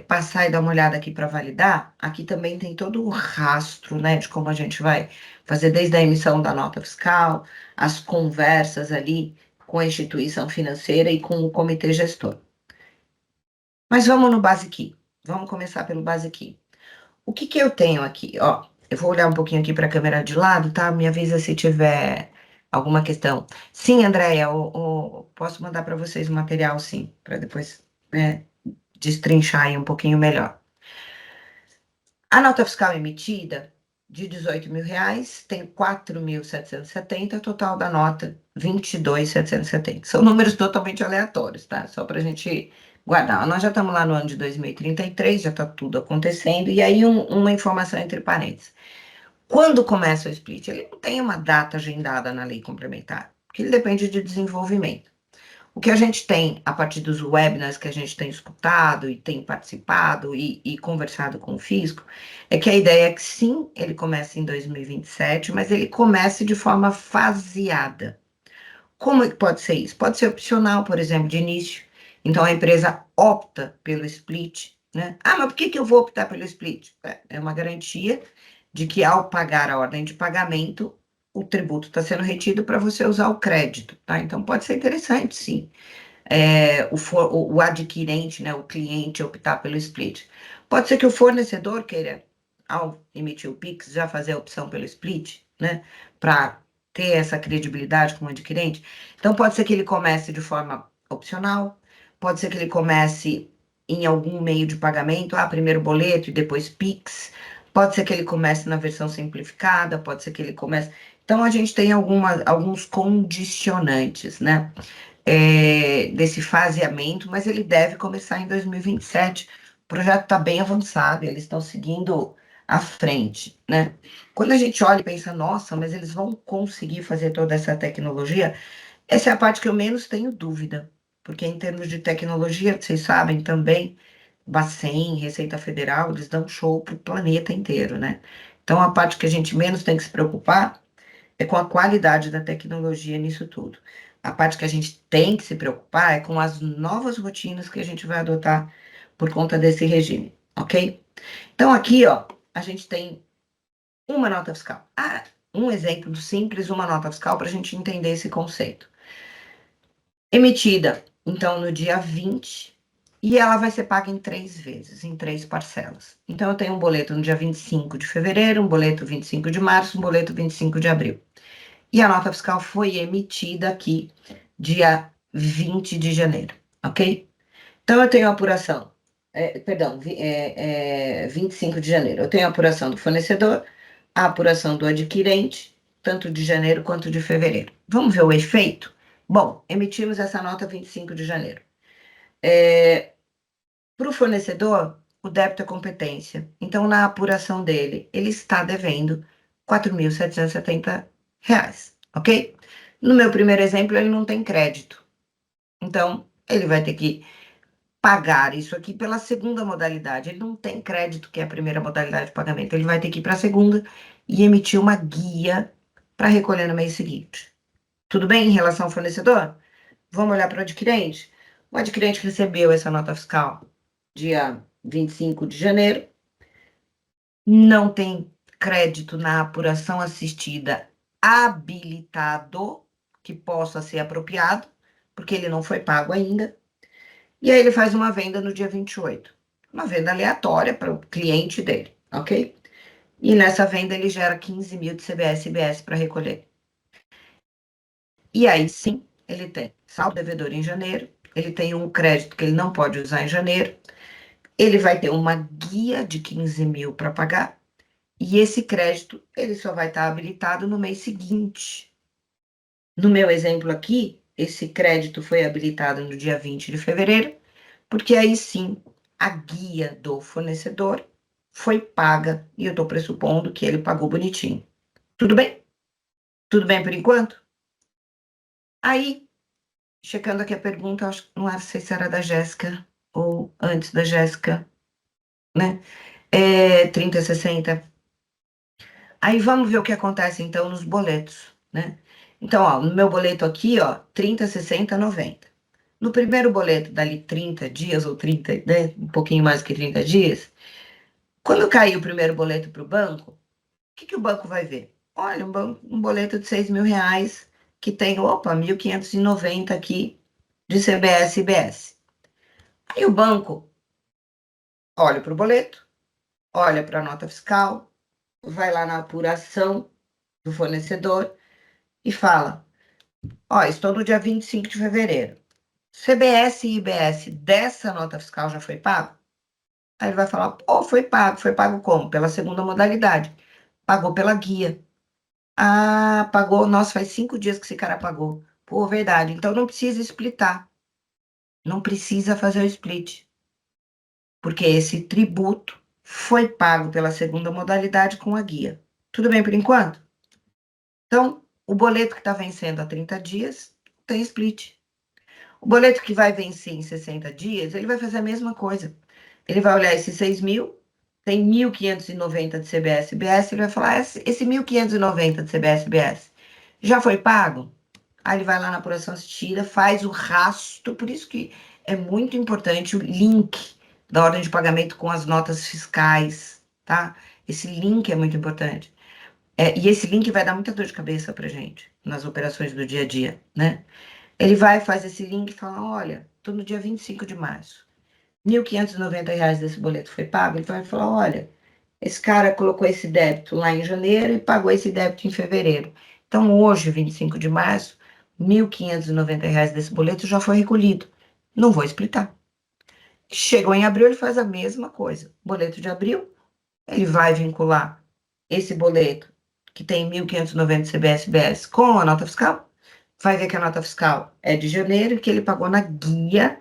passar e dar uma olhada aqui para validar, aqui também tem todo o rastro, né, de como a gente vai fazer desde a emissão da nota fiscal, as conversas ali com a instituição financeira e com o comitê gestor. Mas vamos no basiquinho. Vamos começar pelo basiquinho. O que eu tenho aqui? Ó, eu vou olhar um pouquinho aqui para a câmera de lado, tá? Me avisa se tiver alguma questão. Sim, Andréia, posso mandar para vocês o material, sim, para depois destrinchar aí um pouquinho melhor. A nota fiscal emitida de R$ 18.000 tem 4.770, total da nota 22.770. São números totalmente aleatórios, tá? Só para a gente guardar. Nós já estamos lá no ano de 2033, já está tudo acontecendo, e aí uma informação entre parênteses. Quando começa o split? Ele não tem uma data agendada na lei complementar, porque ele depende de desenvolvimento. O que a gente tem, a partir dos webinars que a gente tem escutado e tem participado e conversado com o fisco, é que a ideia é que sim, ele comece em 2027, mas ele comece de forma faseada. Como é que pode ser isso? Pode ser opcional, por exemplo, de início. Então a empresa opta pelo split, né? Ah, mas por que eu vou optar pelo split? É uma garantia de que ao pagar a ordem de pagamento, o tributo está sendo retido para você usar o crédito, tá? Então pode ser interessante, sim. O adquirente, né, o cliente optar pelo split. Pode ser que o fornecedor queira, ao emitir o Pix, já fazer a opção pelo split, né, para ter essa credibilidade como adquirente. Então, pode ser que ele comece de forma opcional, pode ser que ele comece em algum meio de pagamento, primeiro boleto e depois Pix, pode ser que ele comece na versão simplificada, pode ser que ele comece. Então, a gente tem alguns condicionantes, né? Desse faseamento, mas ele deve começar em 2027. O projeto está bem avançado, eles estão seguindo à frente, né? Quando a gente olha e pensa, nossa, mas eles vão conseguir fazer toda essa tecnologia, essa é a parte que eu menos tenho dúvida, porque em termos de tecnologia, vocês sabem também, Bacen, Receita Federal, eles dão show para o planeta inteiro, né? Então, a parte que a gente menos tem que se preocupar é com a qualidade da tecnologia nisso tudo. A parte que a gente tem que se preocupar é com as novas rotinas que a gente vai adotar por conta desse regime, ok? Então, aqui, ó, a gente tem uma nota fiscal. Um exemplo simples, uma nota fiscal para a gente entender esse conceito. Emitida, então, no dia 20, e ela vai ser paga em 3 vezes, em 3 parcelas. Então, eu tenho um boleto no dia 25 de fevereiro, um boleto 25 de março, um boleto 25 de abril. E a nota fiscal foi emitida aqui, dia 20 de janeiro, ok? Então, eu tenho a apuração, 25 de janeiro. Eu tenho a apuração do fornecedor, a apuração do adquirente, tanto de janeiro quanto de fevereiro. Vamos ver o efeito? Bom, emitimos essa nota 25 de janeiro. Para o fornecedor, o débito é competência. Então, na apuração dele, ele está devendo R$ 4.770, ok? No meu primeiro exemplo, ele não tem crédito. Então, ele vai ter que pagar isso aqui pela segunda modalidade. Ele não tem crédito, que é a primeira modalidade de pagamento. Ele vai ter que ir para a segunda e emitir uma guia para recolher no mês seguinte. Tudo bem em relação ao fornecedor? Vamos olhar para o adquirente? O adquirente recebeu essa nota fiscal dia 25 de janeiro, não tem crédito na apuração assistida habilitado, que possa ser apropriado, porque ele não foi pago ainda. E aí ele faz uma venda no dia 28. Uma venda aleatória para o cliente dele, ok? E nessa venda ele gera 15 mil de CBS e IBS para recolher. E aí sim, ele tem saldo devedor em janeiro, ele tem um crédito que ele não pode usar em janeiro, ele vai ter uma guia de 15 mil para pagar, e esse crédito ele só vai estar habilitado no mês seguinte. No meu exemplo aqui, esse crédito foi habilitado no dia 20 de fevereiro, porque aí sim a guia do fornecedor foi paga e eu estou pressupondo que ele pagou bonitinho. Tudo bem? Tudo bem por enquanto? Aí, checando aqui a pergunta, acho que não sei se era da Jéssica ou antes da Jéssica, né? 3060. Aí vamos ver o que acontece então nos boletos, né? Então, ó, no meu boleto aqui, ó, 30, 60, 90. No primeiro boleto, dali 30 dias ou 30, né? Um pouquinho mais que 30 dias. Quando cair o primeiro boleto para o banco, o que o banco vai ver? Olha, um boleto de R$ 6.000 que tem, opa, 1.590 aqui de CBS e IBS. Aí o banco olha para o boleto, olha para a nota fiscal, vai lá na apuração do fornecedor e fala: ó, estou no dia 25 de fevereiro. CBS e IBS dessa nota fiscal já foi pago? Aí ele vai falar: pô, foi pago. Foi pago como? Pela segunda modalidade. Pagou pela guia. Ah, pagou. Nossa, faz 5 dias que esse cara pagou. Pô, verdade. Então não precisa splitar. Não precisa fazer o split. Porque esse tributo foi pago pela segunda modalidade com a guia. Tudo bem por enquanto? Então, o boleto que está vencendo há 30 dias tem split. O boleto que vai vencer em 60 dias, ele vai fazer a mesma coisa. Ele vai olhar esses 6 mil, tem 1.590 de CBS e BS, ele vai falar: esse 1.590 de CBS e BS já foi pago? Aí ele vai lá na apuração assistida, faz o rastro, por isso que é muito importante o link da ordem de pagamento com as notas fiscais, tá? Esse link é muito importante. E esse link vai dar muita dor de cabeça pra gente nas operações do dia a dia, né? Ele vai, faz esse link e fala: olha, tô no dia 25 de março. R$ 1.590 desse boleto foi pago. Ele vai falar: olha, esse cara colocou esse débito lá em janeiro e pagou esse débito em fevereiro. Então, hoje, 25 de março, R$ 1.590 desse boleto já foi recolhido. Não vou explicar. Chegou em abril, ele faz a mesma coisa. Boleto de abril, ele vai vincular esse boleto, que tem 1.590 CBS-BS, com a nota fiscal. Vai ver que a nota fiscal é de janeiro e que ele pagou na guia,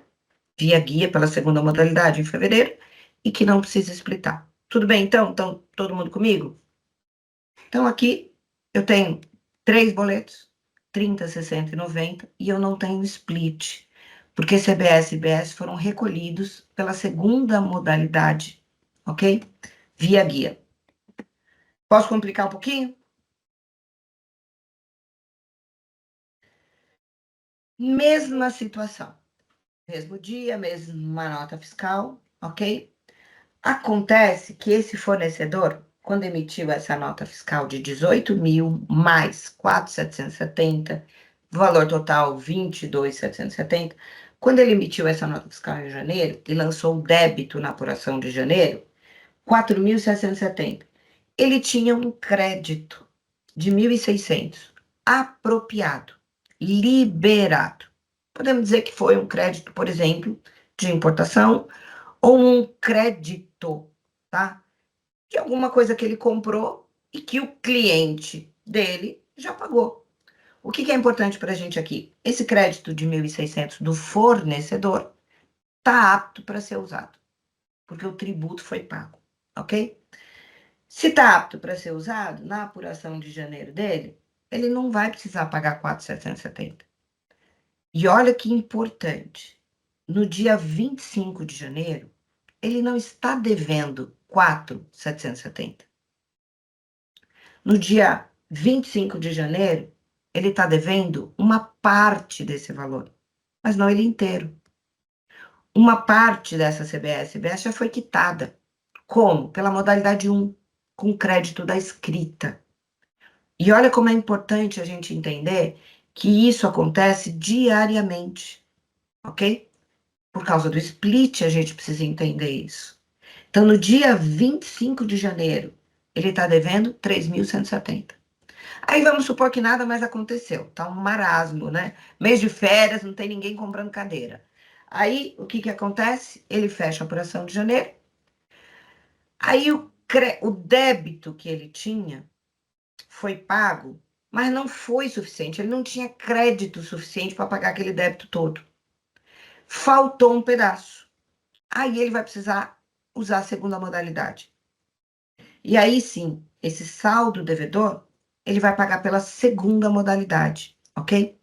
via guia pela segunda modalidade em fevereiro, e que não precisa explicar. Tudo bem, então? Então, todo mundo comigo? Então, aqui eu tenho 3 boletos, 30, 60 e 90, e eu não tenho split, porque CBS e IBS foram recolhidos pela segunda modalidade, ok? Via guia. Posso complicar um pouquinho? Mesma situação. Mesmo dia, mesma nota fiscal, ok? Acontece que esse fornecedor, quando emitiu essa nota fiscal de 18 mil mais 4.770, valor total 22.770, quando ele emitiu essa nota fiscal em janeiro e lançou o débito na apuração de janeiro, 4.770, ele tinha um crédito de 1.600 apropriado, liberado. Podemos dizer que foi um crédito, por exemplo, de importação ou um crédito, tá? De alguma coisa que ele comprou e que o cliente dele já pagou. O que é importante para a gente aqui? Esse crédito de 1.600 do fornecedor está apto para ser usado, porque o tributo foi pago, ok? Se está apto para ser usado, na apuração de janeiro dele, ele não vai precisar pagar 4.770. E olha que importante, no dia 25 de janeiro, ele não está devendo 4.770. No dia 25 de janeiro, ele está devendo uma parte desse valor, mas não ele inteiro. Uma parte dessa CBS já foi quitada. Como? Pela modalidade 1, com crédito da escrita. E olha como é importante a gente entender que isso acontece diariamente, ok? Por causa do split, a gente precisa entender isso. Então, no dia 25 de janeiro, ele está devendo 3.170. Aí vamos supor que nada mais aconteceu, tá um marasmo, né? Mês de férias, não tem ninguém comprando cadeira. Aí, o que acontece? Ele fecha a apuração de janeiro. Aí, o débito que ele tinha foi pago, mas não foi suficiente. Ele não tinha crédito suficiente para pagar aquele débito todo. Faltou um pedaço. Aí, ele vai precisar usar a segunda modalidade. E aí, sim, esse saldo devedor, ele vai pagar pela segunda modalidade, ok?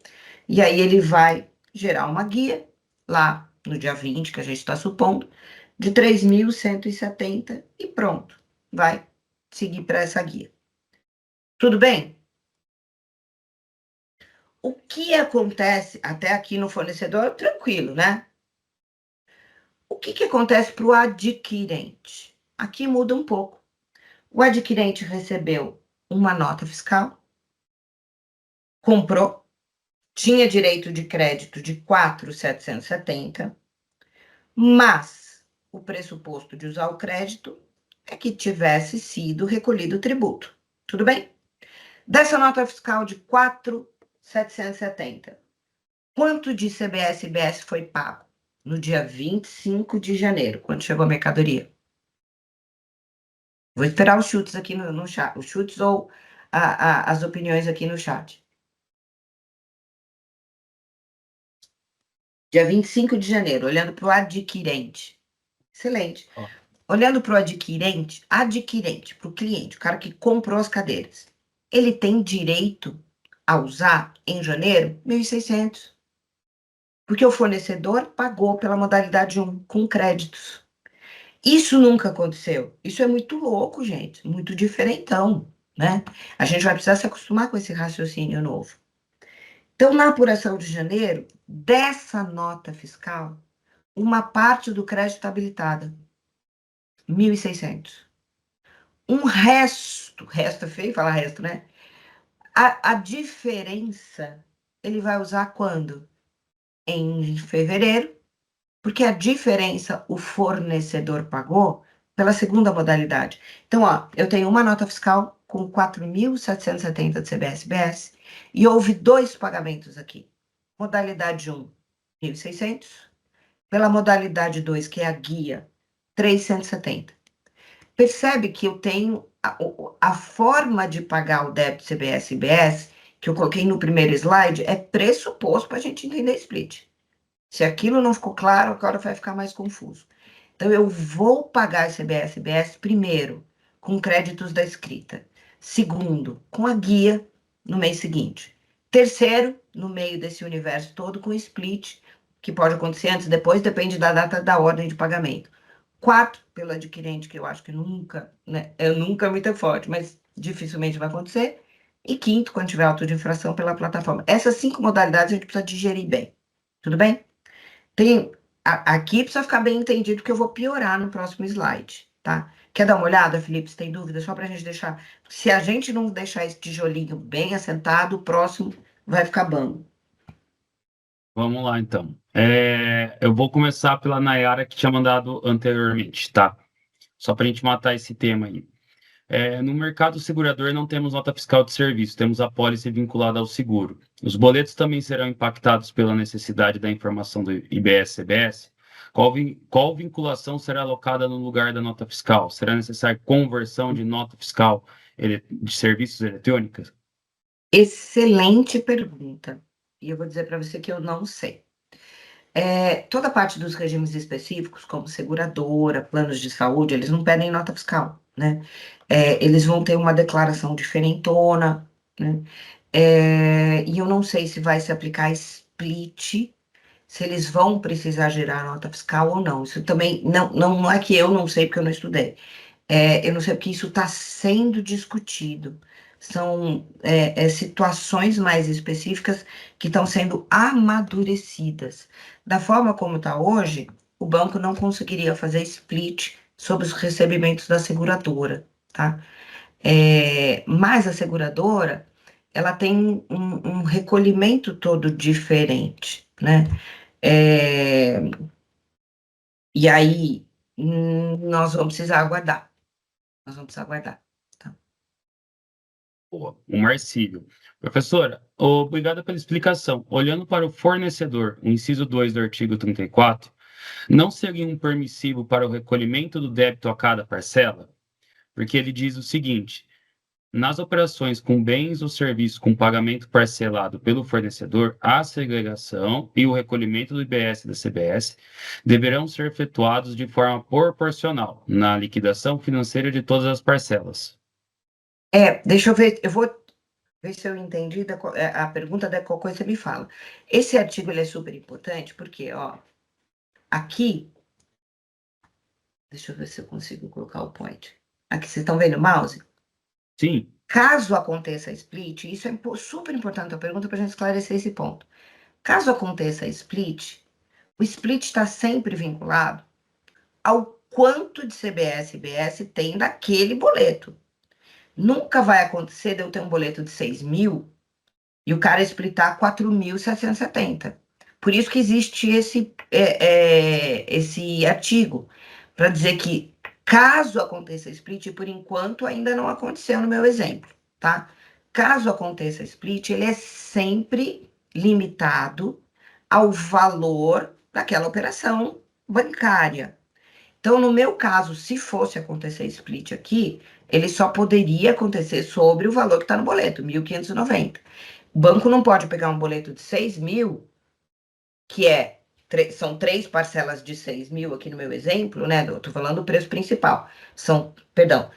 E aí ele vai gerar uma guia lá no dia 20, que a gente está supondo, de 3.170 e pronto. Vai seguir para essa guia. Tudo bem? O que acontece até aqui no fornecedor? Tranquilo, né? O que acontece para o adquirente? Aqui muda um pouco. O adquirente recebeu uma nota fiscal, comprou, tinha direito de crédito de 4.770, mas o pressuposto de usar o crédito é que tivesse sido recolhido o tributo. Tudo bem? Dessa nota fiscal de 4.770, quanto de CBS e IBS foi pago no dia 25 de janeiro, quando chegou a mercadoria? Vou esperar os chutes aqui no chat, os chutes ou as opiniões aqui no chat. Dia 25 de janeiro, olhando para o adquirente. Excelente. Ó. Olhando para o adquirente, para o cliente, o cara que comprou as cadeiras, ele tem direito a usar em janeiro 1.600. Porque o fornecedor pagou pela modalidade 1 com créditos. Isso nunca aconteceu. Isso é muito louco, gente. Muito diferentão, né? A gente vai precisar se acostumar com esse raciocínio novo. Então, na apuração de janeiro, dessa nota fiscal, uma parte do crédito habilitada, 1.600. Um resto é feio falar resto, né? A diferença, ele vai usar quando? Em fevereiro, porque a diferença o fornecedor pagou pela segunda modalidade. Então, ó, eu tenho uma nota fiscal com 4.770 de CBS-BS e houve dois pagamentos aqui. Modalidade 1, 1.600. Pela modalidade 2, que é a guia, 370. Percebe que eu tenho a forma de pagar o débito CBS e IBS, que eu coloquei no primeiro slide, é pressuposto para a gente entender split. Se aquilo não ficou claro, agora vai ficar mais confuso. Então, eu vou pagar CBS e IBS primeiro, com créditos da escrita. Segundo, com a guia no mês seguinte. Terceiro, no meio desse universo todo, com split, que pode acontecer antes, depois, depende da data da ordem de pagamento. Quarto, pelo adquirente, que eu acho que nunca, né? Eu nunca é muito forte, mas dificilmente vai acontecer. E quinto, quando tiver auto de infração pela plataforma. Essas 5 modalidades a gente precisa digerir bem. Tudo bem? Aqui precisa ficar bem entendido que eu vou piorar no próximo slide, tá? Quer dar uma olhada, Felipe, se tem dúvida? Só para a gente deixar. Se a gente não deixar esse tijolinho bem assentado, o próximo vai ficar bambo. Vamos lá, então. Eu vou começar pela Nayara, que tinha mandado anteriormente, tá? Só para a gente matar esse tema aí. No mercado segurador não temos nota fiscal de serviço, temos a pólice vinculada ao seguro. Os boletos também serão impactados pela necessidade da informação do IBS-CBS. Qual vinculação será alocada no lugar da nota fiscal? Será necessária conversão de nota fiscal de serviços eletrônicos? Excelente pergunta. E eu vou dizer para você que eu não sei. Toda parte dos regimes específicos, como seguradora, planos de saúde, eles não pedem nota fiscal, né? Eles vão ter uma declaração diferentona, né? E eu não sei se vai se aplicar split, se eles vão precisar gerar nota fiscal ou não. Isso também não é que eu não sei porque eu não estudei. Eu não sei porque isso está sendo discutido. São situações mais específicas que estão sendo amadurecidas. Da forma como está hoje, o banco não conseguiria fazer split sobre os recebimentos da seguradora, tá? Mas a seguradora, ela tem um recolhimento todo diferente, né? É, e aí, nós vamos precisar aguardar. Nós vamos precisar aguardar. Tá? Boa, o Marcílio. Professora, obrigada pela explicação. Olhando para o fornecedor, o inciso 2 do artigo 34, não seria um permissivo para o recolhimento do débito a cada parcela? Porque ele diz o seguinte: nas operações com bens ou serviços com pagamento parcelado pelo fornecedor, a segregação e o recolhimento do IBS e da CBS deverão ser efetuados de forma proporcional na liquidação financeira de todas as parcelas. Deixa eu ver, eu vou ver se eu entendi a pergunta da qual coisa você me fala. Esse artigo ele é super importante porque, ó, aqui, deixa eu ver se eu consigo colocar o point. Aqui, vocês estão vendo o mouse? Sim, Caso aconteça split, isso é super importante a pergunta para a gente esclarecer esse ponto. Caso aconteça split, o split está sempre vinculado ao quanto de CBS e IBS tem daquele boleto. Nunca vai acontecer de eu ter um boleto de 6 mil e o cara splitar 4.770. Por isso que existe esse artigo, para dizer que caso aconteça split, e por enquanto ainda não aconteceu no meu exemplo, tá? Caso aconteça split, ele é sempre limitado ao valor daquela operação bancária. Então, no meu caso, se fosse acontecer split aqui, ele só poderia acontecer sobre o valor que está no boleto, 1.590. O banco não pode pegar um boleto de 6 mil, que são 3 parcelas de 6 mil aqui no meu exemplo, né? Eu tô falando do preço principal. Perdão,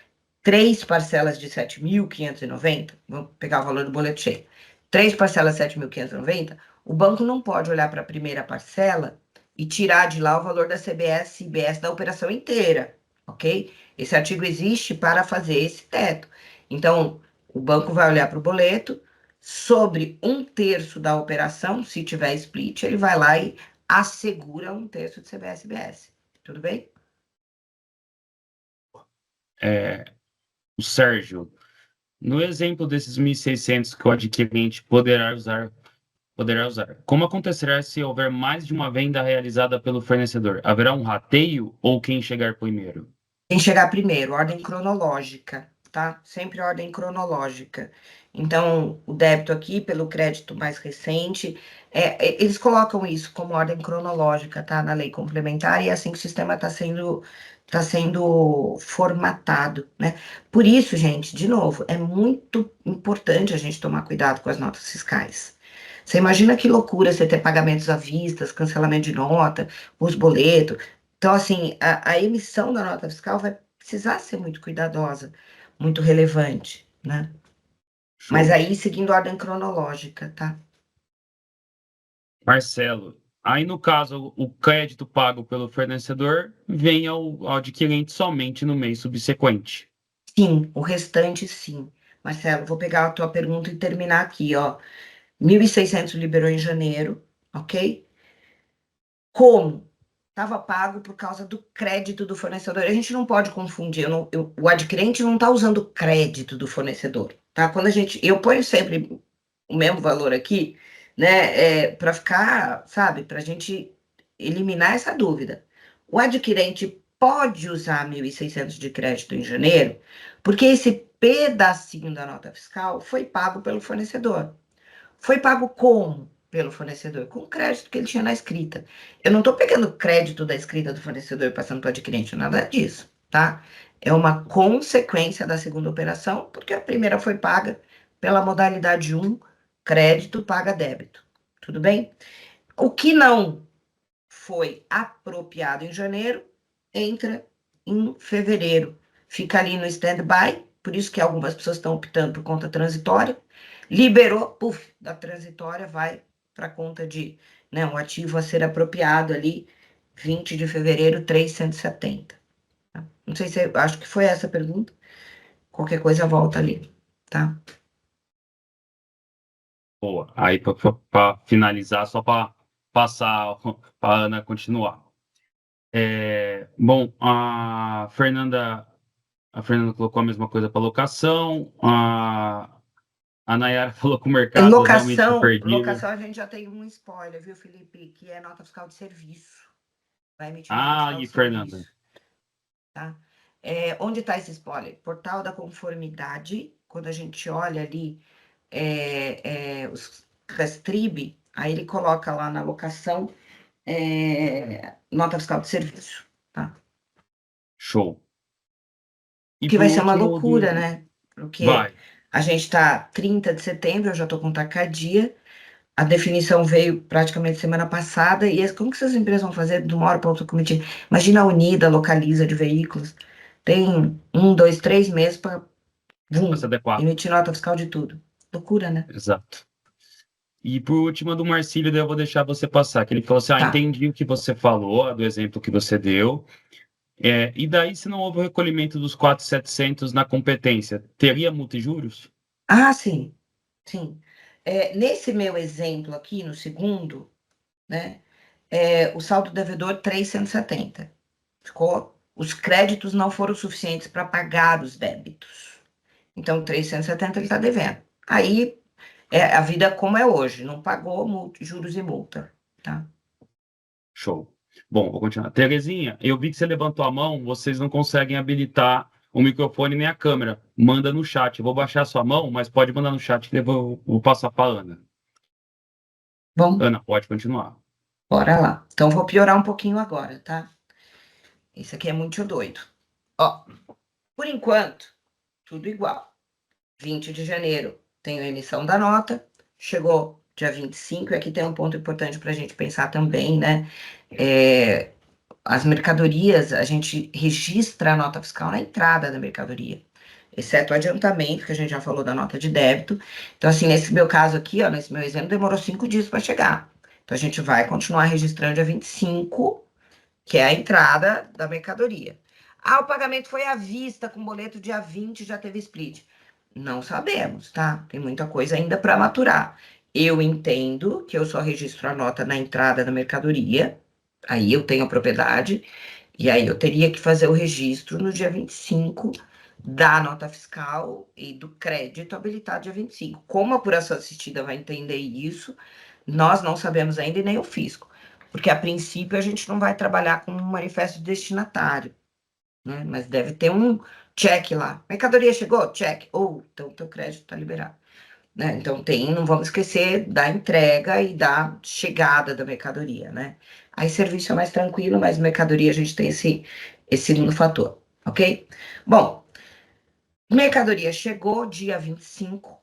3 parcelas de 7.590. Vamos pegar o valor do boleto cheio. 3 parcelas de 7.590. O banco não pode olhar para a primeira parcela e tirar de lá o valor da CBS e IBS da operação inteira, ok? Esse artigo existe para fazer esse teto. Então, o banco vai olhar para o boleto, sobre 1/3 da operação, se tiver split, ele vai lá e assegura 1/3 de CBS e IBS. Tudo bem? o Sérgio, no exemplo desses 1.600 que o adquirente poderá usar, como acontecerá se houver mais de uma venda realizada pelo fornecedor? Haverá um rateio ou quem chegar primeiro? Tem que chegar primeiro, ordem cronológica, tá? Sempre ordem cronológica. Então, o débito aqui pelo crédito mais recente, eles colocam isso como ordem cronológica, tá? Na lei complementar, e é assim que o sistema tá sendo formatado, né? Por isso, gente, de novo, é muito importante a gente tomar cuidado com as notas fiscais. Você imagina que loucura você ter pagamentos à vista, cancelamento de nota, os boletos. Então, assim, a emissão da nota fiscal vai precisar ser muito cuidadosa, muito relevante, né? Mas Show. aí seguindo a ordem cronológica, tá? Marcelo, aí no caso, o crédito pago pelo fornecedor vem ao adquirente somente no mês subsequente. Sim, o restante sim. Marcelo, vou pegar a tua pergunta e terminar aqui, ó. 1.600 liberou em janeiro, ok? Como? Estava pago por causa do crédito do fornecedor. A gente não pode confundir. O adquirente não está usando o crédito do fornecedor, tá? Eu ponho sempre o mesmo valor aqui, né? Para ficar, sabe, para a gente eliminar essa dúvida. O adquirente pode usar 1.600 de crédito em janeiro, porque esse pedacinho da nota fiscal foi pago pelo fornecedor. Foi pago como pelo fornecedor? Com o crédito que ele tinha na escrita. Eu não estou pegando crédito da escrita do fornecedor e passando para o adquirente, nada disso, tá? É uma consequência da segunda operação, porque a primeira foi paga pela modalidade 1, crédito paga débito. Tudo bem? O que não foi apropriado em janeiro, entra em fevereiro. Fica ali no stand-by, por isso que algumas pessoas estão optando por conta transitória. Liberou, puf, da transitória vai para a conta de, né, um ativo a ser apropriado ali, 20 de fevereiro, 370. Tá? Não sei se, acho que foi essa a pergunta. Qualquer coisa volta ali, tá? Boa. Aí, para finalizar, só para passar para a Ana continuar. Bom, a Fernanda colocou a mesma coisa para locação. A Nayara falou que o mercado realmente está perdido. Locação a gente já tem um spoiler, viu, Felipe? Que é nota fiscal de serviço. Vai emitir nota Ah, fiscal e de Fernanda. serviço. Tá? Onde está esse spoiler? Portal da conformidade, quando a gente olha ali os Rastrib, aí ele coloca lá na locação nota fiscal de serviço. Tá? Show. E Que por vai ser uma último, loucura, né? Porque vai. a gente está 30 de setembro, eu já estou com tacardia, a definição veio praticamente semana passada, e como que essas empresas vão fazer de uma hora para outra comitir? Imagina a Unida, Localiza de veículos, tem 1, 2, 3 meses para Para se adequar. emitir nota fiscal de tudo. Loucura, né? Exato. E por último, a do Marcílio, daí eu vou deixar você passar, que ele falou assim, Tá. entendi o que você falou, do exemplo que você deu, e daí, se não houve o recolhimento dos 4.700 na competência, teria multa e juros? Ah, sim, sim. Nesse meu exemplo aqui, no segundo, né, o saldo devedor 370. Ficou, os créditos não foram suficientes para pagar os débitos. Então, 370 ele está devendo. Aí, a vida como é hoje, não pagou juros e multa, tá? Show. Bom, vou continuar. Terezinha, eu vi que você levantou a mão, vocês não conseguem habilitar o microfone nem a câmera. Manda no chat. Eu vou baixar a sua mão, mas pode mandar no chat que eu vou passar para a Ana. Bom, Ana, pode continuar. bora lá. Então, vou piorar um pouquinho agora, tá? Esse aqui é muito doido. Ó, por enquanto, tudo igual. 20 de janeiro tem a emissão da nota, chegou dia 25, e aqui tem um ponto importante para a gente pensar também, né? As mercadorias, a gente registra a nota fiscal na entrada da mercadoria, exceto o adiantamento, que a gente já falou da nota de débito. Então, assim, nesse meu caso aqui, ó, nesse meu exemplo, demorou 5 dias para chegar. Então, a gente vai continuar registrando dia 25, que é a entrada da mercadoria. Ah, o pagamento foi à vista, com boleto dia 20, já teve split. Não sabemos, tá? Tem muita coisa ainda para maturar. Eu entendo que eu só registro a nota na entrada da mercadoria, aí eu tenho a propriedade, e aí eu teria que fazer o registro no dia 25 da nota fiscal e do crédito habilitado dia 25. Como a apuração assistida vai entender isso, nós não sabemos ainda e nem o fisco. Porque, a princípio, a gente não vai trabalhar com um manifesto de destinatário, né? Mas deve ter um check lá. Mercadoria chegou? Check. Ou, então, teu crédito está liberado. Né? Então, não vamos esquecer da entrega e da chegada da mercadoria, né? Aí, serviço é mais tranquilo, mas mercadoria a gente tem esse segundo fator, ok? Bom, mercadoria chegou dia 25.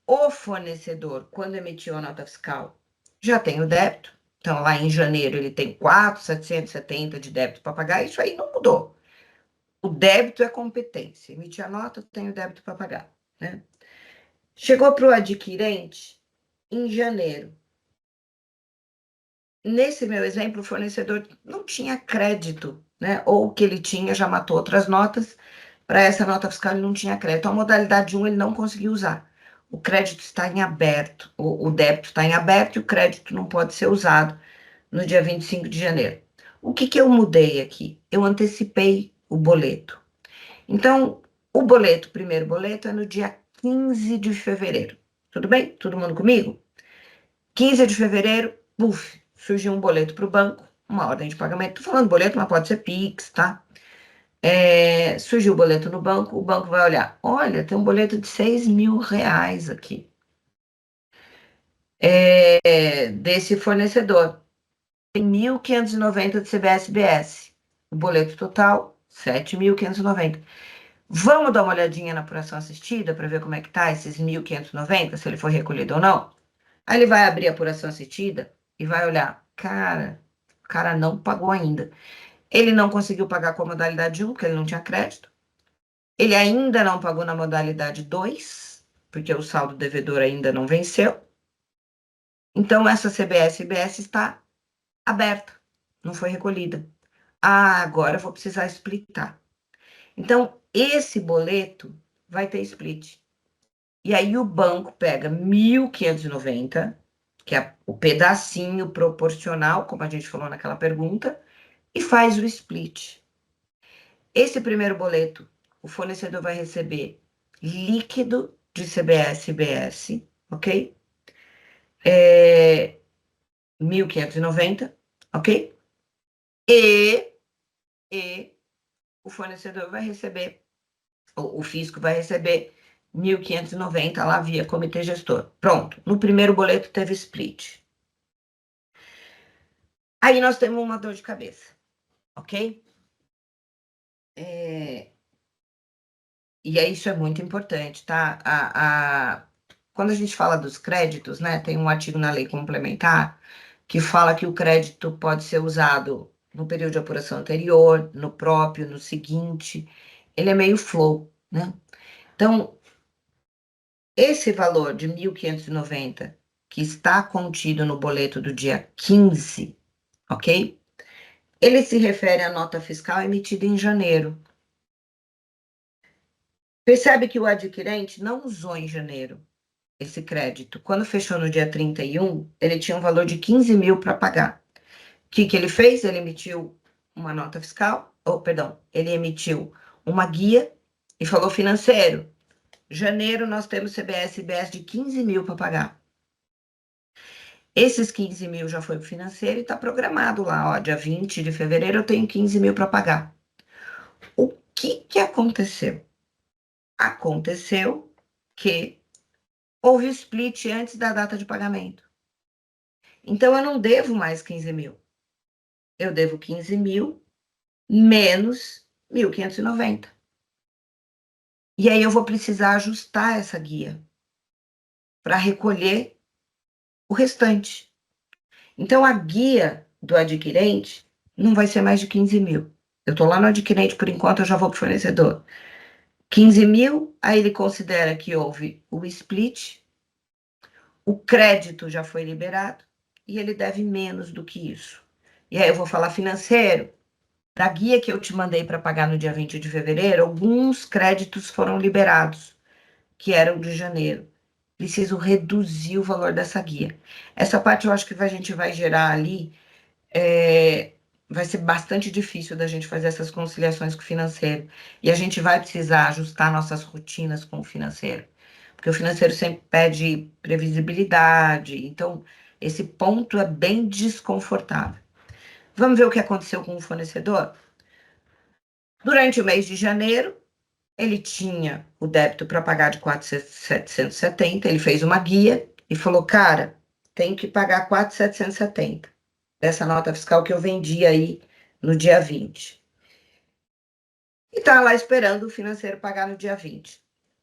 O fornecedor, quando emitiu a nota fiscal, já tem o débito. Então, lá em janeiro, ele tem 4.770 de débito para pagar. Isso aí não mudou. O débito é competência. Emitir a nota, tem o débito para pagar, né? Chegou para o adquirente em janeiro. Nesse meu exemplo, o fornecedor não tinha crédito, né? Ou o que ele tinha já matou outras notas. Para essa nota fiscal, ele não tinha crédito. A modalidade 1 ele não conseguiu usar. O crédito está em aberto, o débito está em aberto e o crédito não pode ser usado no dia 25 de janeiro. O que eu mudei aqui? Eu antecipei o boleto. Então, o primeiro boleto é no dia 15 de fevereiro. Tudo bem? Todo mundo comigo? 15 de fevereiro, puf, surgiu um boleto para o banco, uma ordem de pagamento. Estou falando boleto, mas pode ser Pix, tá? Surgiu o boleto no banco, o banco vai olhar. Olha, tem um boleto de 6 mil reais aqui. Desse fornecedor. Tem 1.590 de CBS-BS. O boleto total, 7.590. Vamos dar uma olhadinha na apuração assistida para ver como é que tá esses 1.590, se ele foi recolhido ou não? Aí ele vai abrir a apuração assistida e vai olhar. Cara, o cara não pagou ainda. Ele não conseguiu pagar com a modalidade 1, porque ele não tinha crédito. Ele ainda não pagou na modalidade 2, porque o saldo devedor ainda não venceu. Então, essa CBS-IBS está aberta, não foi recolhida. Ah, agora eu vou precisar splitar. Então, esse boleto vai ter split. E aí o banco pega 1.590, que é o pedacinho proporcional, como a gente falou naquela pergunta, e faz o split. Esse primeiro boleto, o fornecedor vai receber líquido de CBS-IBS, ok? 1.590, ok? E o fornecedor vai receber, o fisco vai receber 1.590 lá via comitê gestor. Pronto, no primeiro boleto teve split. Aí nós temos uma dor de cabeça, ok? E aí isso é muito importante, tá? Quando a gente fala dos créditos, né, tem um artigo na lei complementar que fala que o crédito pode ser usado no período de apuração anterior, no próprio, no seguinte. Ele é meio flow, né? Então, esse valor de 1.590 que está contido no boleto do dia 15, ok? Ele se refere à nota fiscal emitida em janeiro. Percebe que o adquirente não usou em janeiro esse crédito. Quando fechou no dia 31, ele tinha um valor de 15 mil para pagar. O que ele fez? Ele emitiu uma nota fiscal, ele emitiu uma guia e falou: financeiro, janeiro nós temos CBS e IBS de 15 mil para pagar. Esses 15 mil já foi para o financeiro e está programado lá, ó, dia 20 de fevereiro eu tenho 15 mil para pagar. O que aconteceu? Aconteceu que houve split antes da data de pagamento. Então, eu não devo mais 15 mil. Eu devo 15 mil menos 1.590. E aí eu vou precisar ajustar essa guia para recolher o restante. Então, a guia do adquirente não vai ser mais de 15 mil. Eu estou lá no adquirente, por enquanto, eu já vou para o fornecedor. 15 mil, aí ele considera que houve o split, o crédito já foi liberado e ele deve menos do que isso. E aí eu vou falar financeiro, da guia que eu te mandei para pagar no dia 20 de fevereiro, alguns créditos foram liberados, que eram de janeiro. Preciso reduzir o valor dessa guia. Essa parte eu acho que a gente vai gerar ali, vai ser bastante difícil da gente fazer essas conciliações com o financeiro. E a gente vai precisar ajustar nossas rotinas com o financeiro. Porque o financeiro sempre pede previsibilidade. Então, esse ponto é bem desconfortável. Vamos ver o que aconteceu com o fornecedor? Durante o mês de janeiro, ele tinha o débito para pagar de 4.770, ele fez uma guia e falou, cara, tem que pagar 4.770 dessa nota fiscal que eu vendi aí no dia 20. E tá lá esperando o financeiro pagar no dia 20.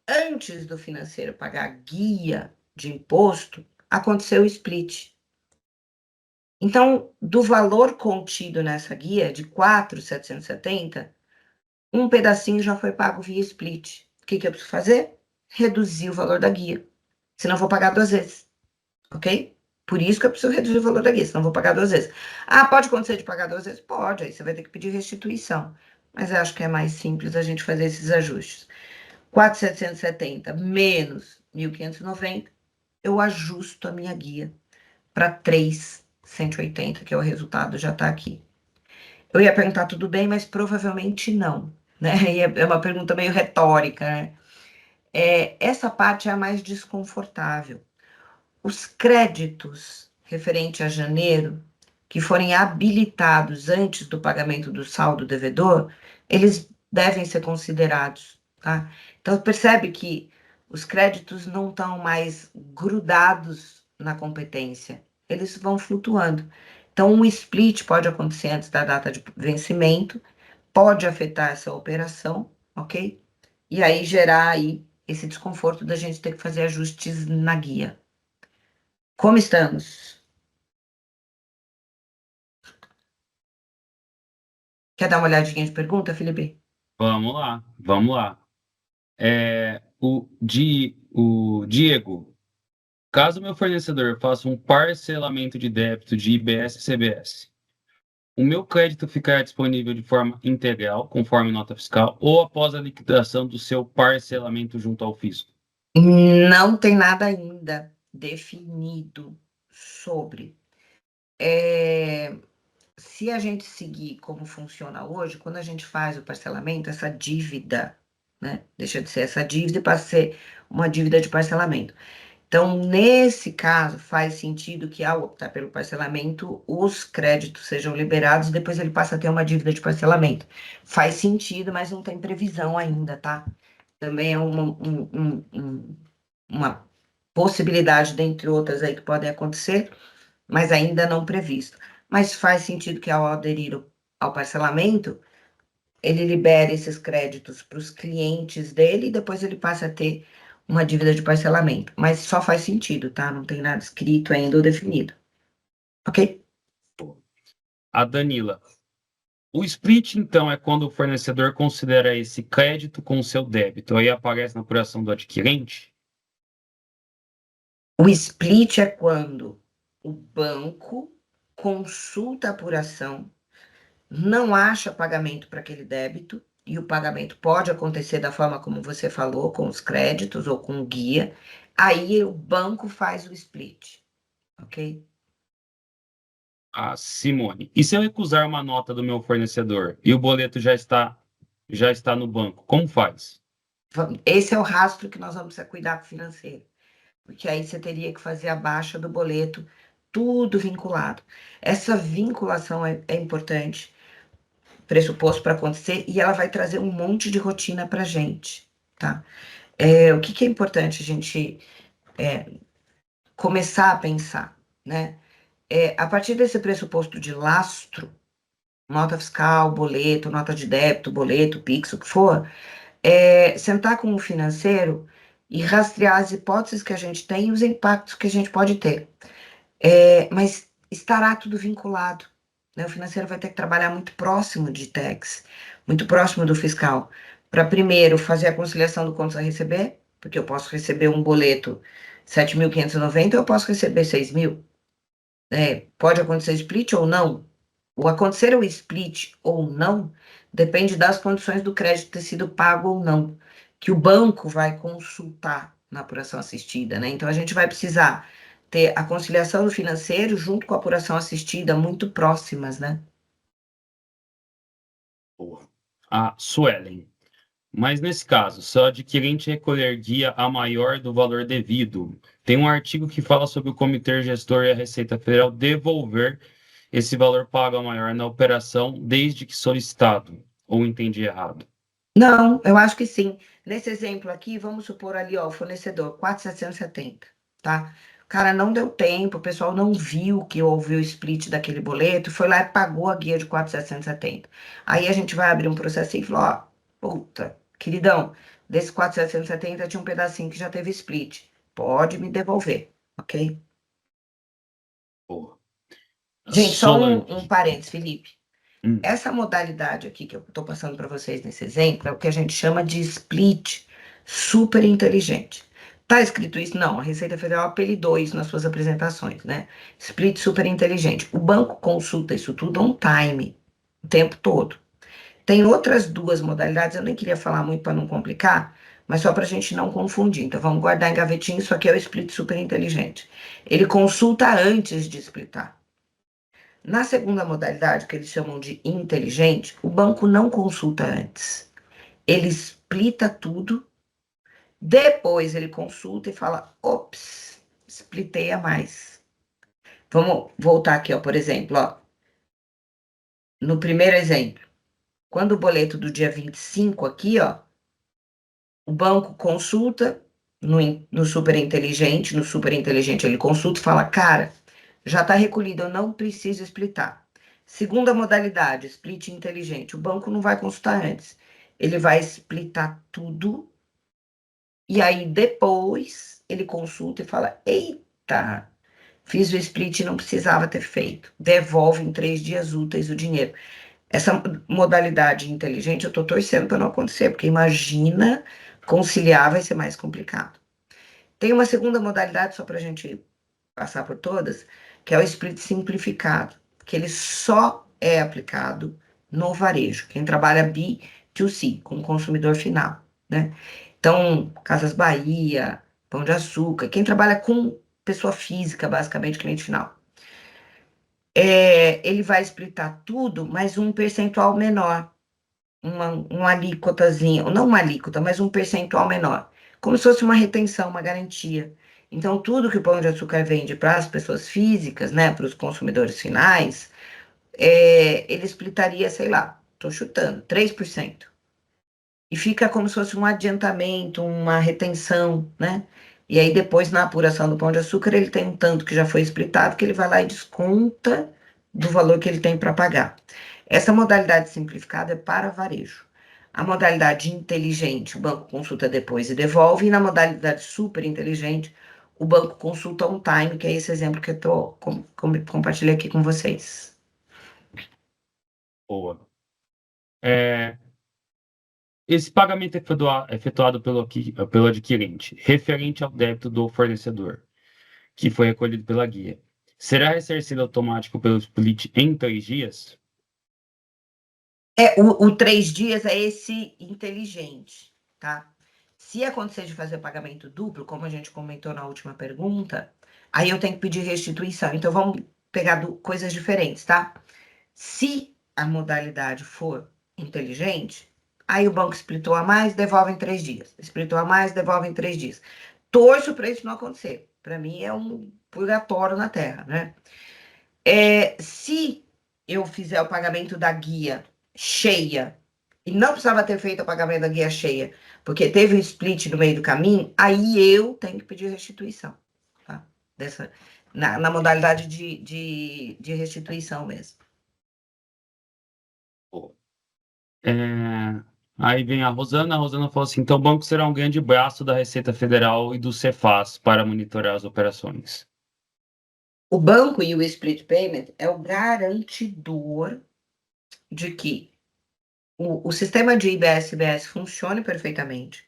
Antes do financeiro pagar a guia de imposto, aconteceu o split. Então, do valor contido nessa guia de 4.770, um pedacinho já foi pago via split. O que eu preciso fazer? Reduzir o valor da guia. Senão eu vou pagar 2 vezes. Ok? Por isso que eu preciso reduzir o valor da guia, senão eu vou pagar 2 vezes. Ah, pode acontecer de pagar 2 vezes? Pode, aí você vai ter que pedir restituição. Mas eu acho que é mais simples a gente fazer esses ajustes. 4.770 menos 1.590, eu ajusto a minha guia para 3.180, que é o resultado, já está aqui. Eu ia perguntar tudo bem, mas provavelmente não, né? E é uma pergunta meio retórica, né? Essa parte é a mais desconfortável. Os créditos referente a janeiro, que forem habilitados antes do pagamento do saldo devedor, eles devem ser considerados, tá? Então, percebe que os créditos não estão mais grudados na competência, eles vão flutuando. Então, um split pode acontecer antes da data de vencimento, pode afetar essa operação, ok? e aí gerar aí esse desconforto da gente ter que fazer ajustes na guia. Como estamos? Quer dar uma olhadinha de pergunta, Felipe? Vamos lá, vamos lá. O Diego, caso meu fornecedor faça um parcelamento de débito de IBS e CBS, o meu crédito ficará disponível de forma integral, conforme nota fiscal, ou após a liquidação do seu parcelamento junto ao fisco? Não tem nada ainda definido sobre. Se a gente seguir como funciona hoje, quando a gente faz o parcelamento, essa dívida, né, deixa de ser essa dívida e passa a ser uma dívida de parcelamento. Então, nesse caso, faz sentido que, ao optar pelo parcelamento, os créditos sejam liberados, depois ele passa a ter uma dívida de parcelamento. Faz sentido, mas não tem previsão ainda, tá? Também é uma possibilidade, dentre outras aí que podem acontecer, mas ainda não previsto. Mas faz sentido que, ao aderir ao parcelamento, ele libere esses créditos para os clientes dele e depois ele passa a ter uma dívida de parcelamento. Mas só faz sentido, tá? Não tem nada escrito ainda ou definido. Ok? A Danila. O split, então, é quando o fornecedor considera esse crédito com o seu débito. Aí aparece na apuração do adquirente. O split é quando o banco consulta a apuração, não acha pagamento para aquele débito, e o pagamento pode acontecer da forma como você falou, com os créditos ou com o guia. Aí o banco faz o split, ok? A Simone. E se eu recusar uma nota do meu fornecedor e o boleto já está no banco, como faz? Esse é o rastro que nós vamos precisar cuidar com o financeiro, porque aí você teria que fazer a baixa do boleto, tudo vinculado. Essa vinculação é importante, pressuposto para acontecer, e ela vai trazer um monte de rotina para a gente, tá? O que é importante a gente começar a pensar, né? A partir desse pressuposto de lastro, nota fiscal, boleto, nota de débito, boleto, Pix, o que for, sentar com o financeiro e rastrear as hipóteses que a gente tem e os impactos que a gente pode ter. Mas estará tudo vinculado, né? O financeiro vai ter que trabalhar muito próximo de tax, muito próximo do fiscal, para primeiro fazer a conciliação do contas a receber, porque eu posso receber um boleto 7.590, eu posso receber 6.000. Pode acontecer split ou não. O acontecer o split ou não depende das condições do crédito ter sido pago ou não, que o banco vai consultar na apuração assistida, né? Então a gente vai precisar ter a conciliação do financeiro junto com a apuração assistida muito próximas, né? Boa. A Suelen. Mas nesse caso, se o adquirente recolher guia a maior do valor devido, tem um artigo que fala sobre o Comitê Gestor e a Receita Federal devolver esse valor pago a maior na operação desde que solicitado. Ou entendi errado? Não, eu acho que sim. Nesse exemplo aqui, vamos supor ali, ó, o fornecedor, 4.770, tá? O cara não deu tempo, o pessoal não viu que houve o split daquele boleto, foi lá e pagou a guia de 4.770. Aí a gente vai abrir um processo e falar, ó, puta, queridão, desse 4.770 tinha um pedacinho que já teve split. Pode me devolver, ok? Boa. A Gente, só um, Solange. um parênteses, Felipe. Hum. Essa modalidade aqui que eu estou passando para vocês nesse exemplo é o que a gente chama de split super inteligente. Tá escrito isso? Não, a Receita Federal apelidou isso nas suas apresentações, né? Split super inteligente. O banco consulta isso tudo on time, o tempo todo. Tem outras duas modalidades, eu nem queria falar muito para não complicar, mas só para a gente não confundir. Então vamos guardar em gavetinho, isso aqui é o split super inteligente. Ele consulta antes de splitar. Na segunda modalidade, que eles chamam de inteligente, o banco não consulta antes. Ele splita tudo, depois ele consulta e fala: ops, splitei a mais. Vamos voltar aqui, ó, por exemplo, ó, no primeiro exemplo, quando o boleto do dia 25 aqui, ó, o banco consulta no super inteligente, ele consulta e fala: cara, já está recolhido, eu não preciso splitar. Segunda modalidade, split inteligente. O banco não vai consultar antes. ele vai splitar tudo, e aí depois ele consulta e fala: eita, fiz o split e não precisava ter feito. Devolve em 3 dias úteis o dinheiro. Essa modalidade inteligente eu estou torcendo para não acontecer, porque imagina conciliar vai ser mais complicado. Tem uma segunda modalidade, só para a gente passar por todas, que é o split simplificado, que ele só é aplicado no varejo, quem trabalha B2C, com o consumidor final, né? Então, Casas Bahia, Pão de Açúcar, quem trabalha com pessoa física, basicamente, cliente final. Ele vai splitar tudo, mas um percentual menor, uma alíquotazinha, não uma alíquota, mas um percentual menor, como se fosse uma retenção, uma garantia. Então, tudo que o Pão de Açúcar vende para as pessoas físicas, né, para os consumidores finais, ele splitaria, sei lá, estou chutando, 3%. E fica como se fosse um adiantamento, uma retenção, né? E aí depois, na apuração do Pão de Açúcar, ele tem um tanto que já foi splitado, que ele vai lá e desconta do valor que ele tem para pagar. Essa modalidade simplificada é para varejo. A modalidade inteligente, o banco consulta depois e devolve, e na modalidade super inteligente, o banco consulta on time, que é esse exemplo que eu compartilhei aqui com vocês. Boa. Esse pagamento é efetuado pelo adquirente, referente ao débito do fornecedor, que foi recolhido pela guia. Será ressarcido automático pelo split em 3 dias? O 3 dias é esse inteligente, tá? Se acontecer de fazer pagamento duplo, como a gente comentou na última pergunta, aí eu tenho que pedir restituição. Então, vamos pegar coisas diferentes, tá? Se a modalidade for inteligente, aí o banco splitou a mais, devolve em 3 dias. Splitou a mais, devolve em 3 dias. Torço para isso não acontecer. Para mim é um purgatório na Terra, né? Se eu fizer o pagamento da guia cheia, e não precisava ter feito o pagamento da guia cheia, porque teve um split no meio do caminho, aí eu tenho que pedir restituição, tá? Na modalidade de restituição mesmo. É, Aí vem a Rosana falou assim, então o banco será um grande braço da Receita Federal e do Cefaz para monitorar as operações. O banco e o split payment é o garantidor de que o sistema de IBS-IBS funcione perfeitamente,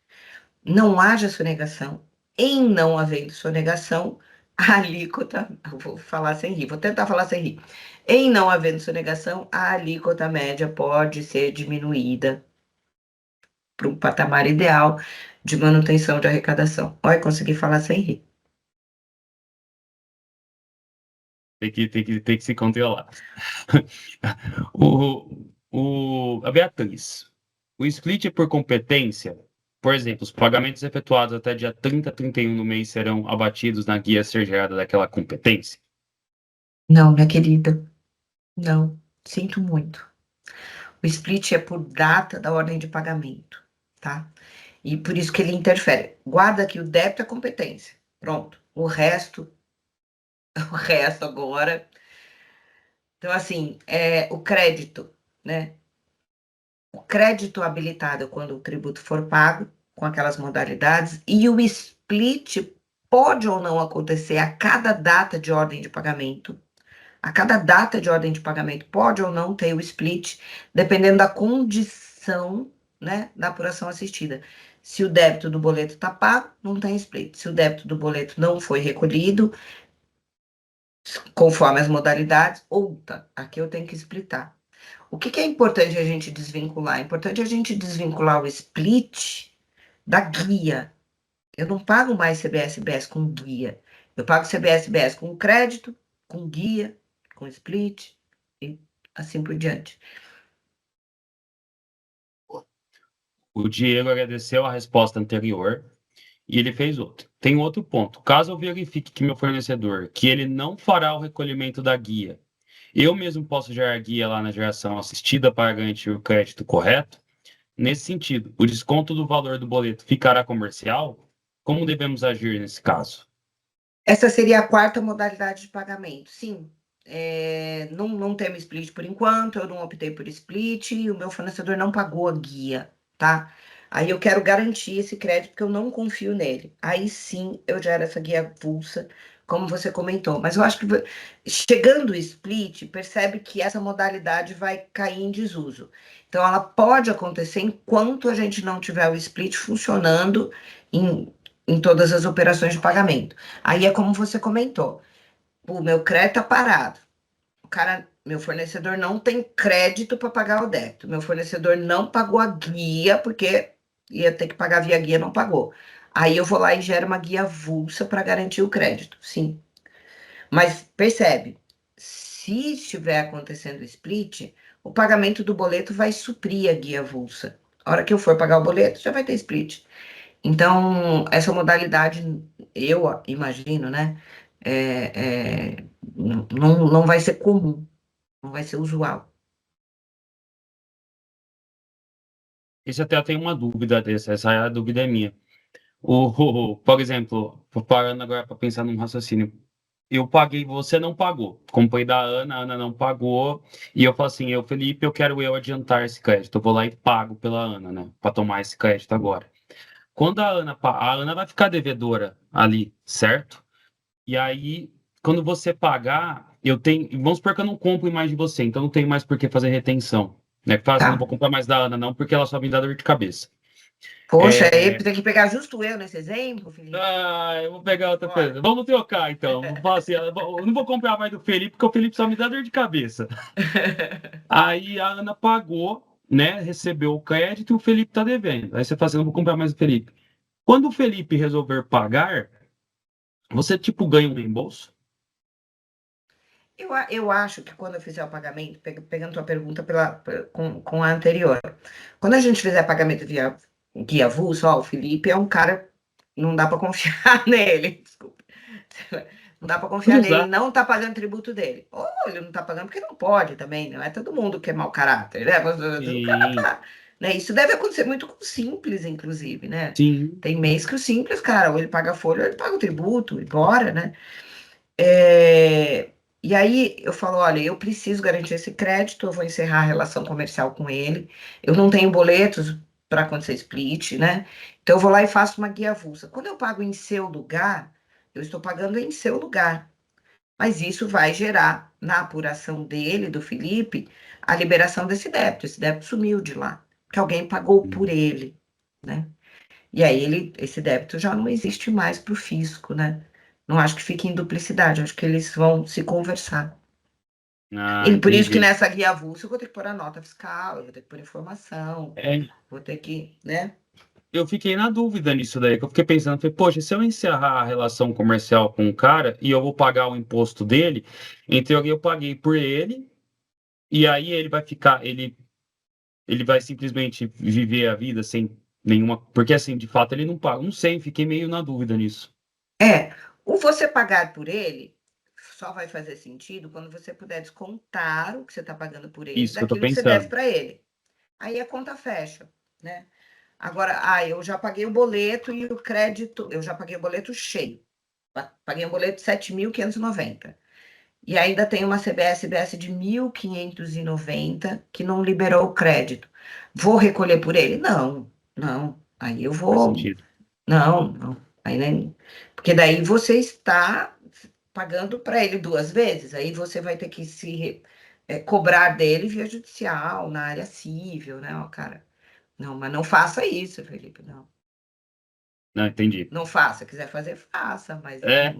não haja sonegação. Em não havendo sonegação, a alíquota, vou falar sem rir, vou tentar falar sem rir. Em não havendo sonegação, a alíquota média pode ser diminuída para um patamar ideal de manutenção de arrecadação. Olha, consegui falar sem rir. Tem que se controlar. A Beatriz, o split é por competência, por exemplo, os pagamentos efetuados até dia 30/31 no mês serão abatidos na guia a ser gerada daquela competência? Não, minha querida, não. Sinto muito. O split é por data da ordem de pagamento, tá? E por isso que ele interfere. Guarda que o débito é competência. Pronto. O resto agora. Então, assim, o crédito, né? O crédito habilitado é quando o tributo for pago, com aquelas modalidades, e o split pode ou não acontecer a cada data de ordem de pagamento. A cada data de ordem de pagamento pode ou não ter o split, dependendo da condição, né, da apuração assistida. Se o débito do boleto está pago, não tem split. Se o débito do boleto não foi recolhido, conforme as modalidades, outra, aqui eu tenho que splitar. O que é importante a gente desvincular? É importante a gente desvincular o split da guia. Eu não pago mais CBS-BS com guia. Eu pago CBS-BS com crédito, com guia, com split e assim por diante. O Diego agradeceu a resposta anterior e ele fez outra. Tem outro ponto. Caso eu verifique que meu fornecedor, que ele não fará o recolhimento da guia, eu mesmo posso gerar guia lá na geração assistida para garantir o crédito correto? Nesse sentido, o desconto do valor do boleto ficará comercial? Como devemos agir nesse caso? Essa seria a quarta modalidade de pagamento. Sim, não temos split por enquanto, eu não optei por split, e o meu fornecedor não pagou a guia, tá? Aí eu quero garantir esse crédito porque eu não confio nele. Aí sim eu gero essa guia avulsa, como você comentou. Mas eu acho que chegando o split, percebe que essa modalidade vai cair em desuso. Então ela pode acontecer enquanto a gente não tiver o split funcionando em todas as operações de pagamento. Aí é como você comentou. O meu crédito tá parado. O cara, meu fornecedor não tem crédito para pagar o débito. Meu fornecedor não pagou a guia porque ia ter que pagar via guia, não pagou. Aí eu vou lá e gero uma guia avulsa para garantir o crédito, sim. Mas percebe, se estiver acontecendo o split, o pagamento do boleto vai suprir a guia avulsa. A hora que eu for pagar o boleto, já vai ter split. Então, essa modalidade, eu imagino, né? Não vai ser comum, não vai ser usual. Isso até eu tenho uma dúvida dessa, essa dúvida é minha. Por exemplo, parando agora para pensar num raciocínio. Eu paguei, você não pagou. Comprei da Ana, a Ana não pagou. E eu falo assim, Felipe, eu quero adiantar esse crédito. Eu vou lá e pago pela Ana, né? Para tomar esse crédito agora. Quando a Ana vai ficar devedora ali, certo? E aí, quando você pagar, eu tenho. Vamos supor que eu não compro mais de você, então não tem mais por que fazer retenção. Né? Que fala assim, não Tá. vou comprar mais da Ana, não, porque ela só me dá dor de cabeça. Poxa, aí É, tem que pegar justo eu nesse exemplo, Felipe. eu vou pegar outra Bora. coisa. Vamos trocar, então. Vou falar assim, eu não vou comprar mais do Felipe, porque o Felipe só me dá dor de cabeça. Aí a Ana pagou, né? Recebeu o crédito e o Felipe tá devendo. Aí você fala assim, não vou comprar mais do Felipe. Quando o Felipe resolver pagar, você, tipo, ganha um reembolso? Eu acho que quando eu fizer o pagamento, pegando tua pergunta com a anterior, quando a gente fizer pagamento via guia avulso, ó, o Felipe é um cara, não dá para confiar nele, desculpa. Não dá para Pode confiar nele, ele usar. não tá pagando tributo dele. Ou ele não tá pagando porque não pode também, não é todo mundo que é mau caráter, né? Mas o cara Sim, tá, né? Isso deve acontecer muito com o simples, inclusive, né? sim. Tem mês que o simples, cara, ou ele paga a folha, ou ele paga o tributo, e bora, né? É, e aí eu falo, olha, eu preciso garantir esse crédito, eu vou encerrar a relação comercial com ele, eu não tenho boletos para acontecer split, né? Então eu vou lá e faço uma guia avulsa. Quando eu pago em seu lugar, eu estou pagando em seu lugar, mas isso vai gerar na apuração dele, do Felipe, a liberação desse débito. Esse débito sumiu de lá, que alguém pagou por ele, né? E aí esse débito já não existe mais para o fisco, né? Não acho que fique em duplicidade, acho que eles vão se conversar. Ah, E por isso que entendi. nessa guia avulsa eu vou ter que pôr a nota fiscal, eu vou ter que pôr informação, É, vou ter que, né? eu fiquei na dúvida nisso daí, que eu fiquei pensando, falei, poxa, se eu encerrar a relação comercial com o cara e eu vou pagar o imposto dele, em teoria eu paguei por ele, e aí ele vai ficar, ele vai simplesmente viver a vida sem nenhuma. Porque assim, de fato, ele não paga. Não sei, fiquei meio na dúvida nisso. O você pagar por ele só vai fazer sentido quando você puder descontar o que você está pagando por ele Isso que eu tô daquilo que você deve pensando. para ele. Aí a conta fecha, né? Agora, eu já paguei o boleto e o crédito, eu já paguei o boleto cheio. Paguei um boleto de 7.590. E ainda tem uma CBS de 1.590 que não liberou o crédito. Vou recolher por ele? Não, não. Aí eu Faz vou. sentido. Não, não. Aí nem. Porque daí você está pagando para ele duas vezes. Aí você vai ter que cobrar dele via judicial, na área civil, né? Ó, cara. Não, mas não faça isso, Felipe. Não. Não, entendi. Não faça. Quiser fazer, faça, mas É,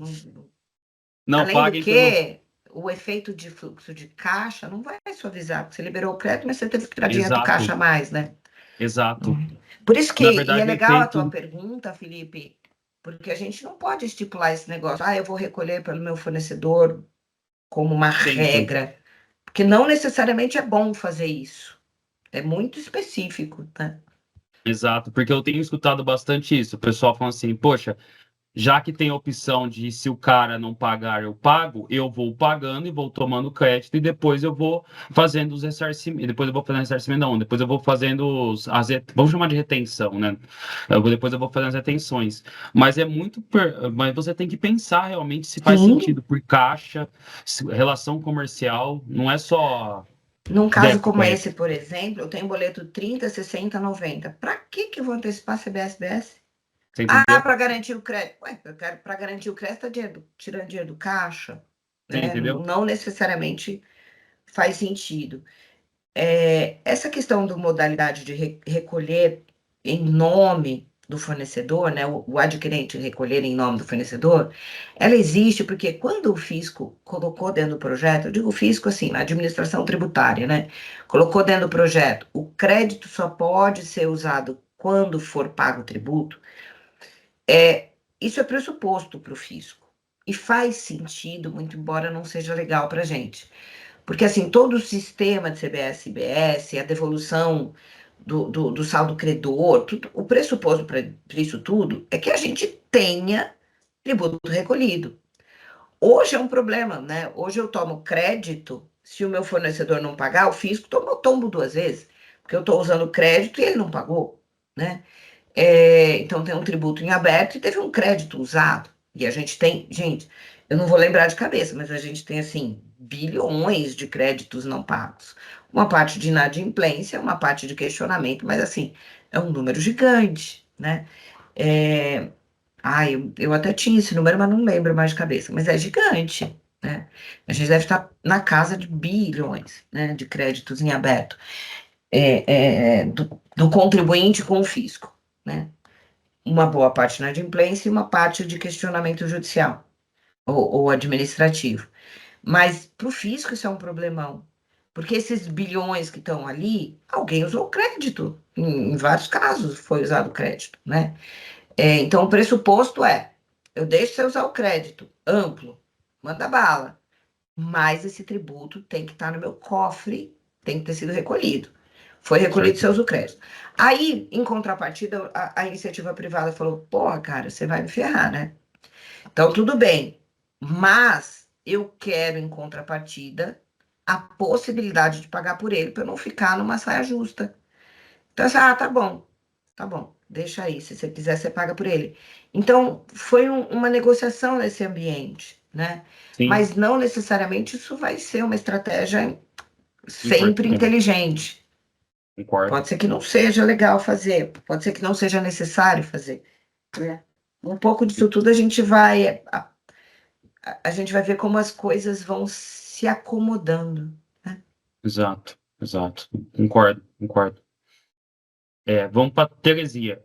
não além do paguem que eu não. que, o efeito de fluxo de caixa não vai suavizar, porque você liberou o crédito, mas você teve que tirar dinheiro do Exato, caixa a mais, né? exato. Por isso que, Na e é verdade, o legal a tua efeito. pergunta, Felipe, porque a gente não pode estipular esse negócio, eu vou recolher pelo meu fornecedor como uma Sempre. regra, porque não necessariamente é bom fazer isso. É muito específico, né? Exato, porque eu tenho escutado bastante isso. O pessoal fala assim, poxa, já que tem a opção de se o cara não pagar, eu pago, eu vou pagando e vou tomando crédito e depois eu vou fazendo os ressarcimentos. Depois eu vou fazendo ressarcimento, não. Depois eu vou fazendo vamos chamar de retenção, né? Depois eu vou fazendo as retenções. Mas é muito. Mas você tem que pensar realmente se faz Sim, sentido por caixa, relação comercial, não é só. Num caso Débito, como correto. esse, por exemplo, eu tenho boleto 30, 60, 90. Para que eu vou antecipar CBS-BS? Você Ah, entendeu? para garantir o crédito. Ué, para garantir o crédito, tá tirando dinheiro do caixa, Você né? entendeu? Não necessariamente faz sentido. Essa questão da modalidade de recolher em nome do fornecedor, né, o adquirente recolher em nome do fornecedor, ela existe porque quando o fisco colocou dentro do projeto, eu digo fisco assim, na administração tributária, né, colocou dentro do projeto, o crédito só pode ser usado quando for pago o tributo, isso é pressuposto para o fisco. E faz sentido, muito embora não seja legal para a gente. Porque, assim, todo o sistema de CBS e IBS, a devolução do saldo credor, o pressuposto para isso tudo é que a gente tenha tributo recolhido. Hoje é um problema, né? Hoje eu tomo crédito, se o meu fornecedor não pagar, o fisco toma o tombo duas vezes, porque eu estou usando crédito e ele não pagou, né? Então tem um tributo em aberto e teve um crédito usado. E a gente tem, gente, eu não vou lembrar de cabeça, mas a gente tem assim bilhões de créditos não pagos. Uma parte de inadimplência, uma parte de questionamento, mas assim, é um número gigante, né? É, eu até tinha esse número, mas não lembro mais de cabeça, mas é gigante, né? A gente deve estar na casa de bilhões, né, de créditos em aberto, do contribuinte com o fisco, né? Uma boa parte na adimplência e uma parte de questionamento judicial ou administrativo. Mas para o fisco isso é um problemão, porque esses bilhões que estão ali, alguém usou crédito. Em vários casos foi usado crédito, né? Então o pressuposto é, eu deixo você usar o crédito amplo, manda bala, mas esse tributo tem que estar no meu cofre, tem que ter sido recolhido. Foi recolhido, Certo. você usa o crédito. Aí, em contrapartida, a iniciativa privada falou: porra, cara, você vai me ferrar, né? Então, tudo bem, mas eu quero, em contrapartida, a possibilidade de pagar por ele para eu não ficar numa saia justa. Então, assim, tá bom, deixa aí, se você quiser, você paga por ele. Então, foi uma negociação nesse ambiente, né? Sim, Mas não necessariamente isso vai ser uma estratégia sempre importante. inteligente. Concordo. Pode ser que não seja legal fazer, pode ser que não seja necessário fazer, né? Um pouco disso tudo a gente vai ver como as coisas vão se acomodando, né? Exato, exato. Concordo, concordo. Vamos para Terezinha.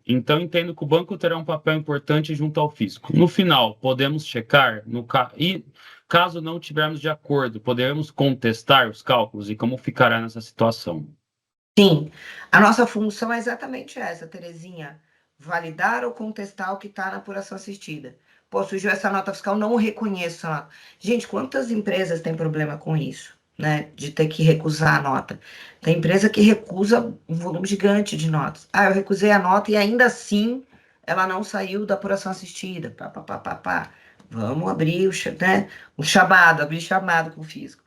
Então, entendo que o banco terá um papel importante junto ao fisco. No final, podemos checar, e caso não tivermos de acordo, poderemos contestar os cálculos e como ficará nessa situação. Sim, a nossa função é exatamente essa, Terezinha. Validar ou contestar o que está na apuração assistida. Pô, surgiu essa nota fiscal, não reconheço a nota. Gente, quantas empresas têm problema com isso, né? De ter que recusar a nota. Tem empresa que recusa um volume gigante de notas. Ah, eu recusei a nota e ainda assim ela não saiu da apuração assistida. Pá, pá, pá, pá, pá. Vamos abrir né, o chamado, abrir chamado com o fisco.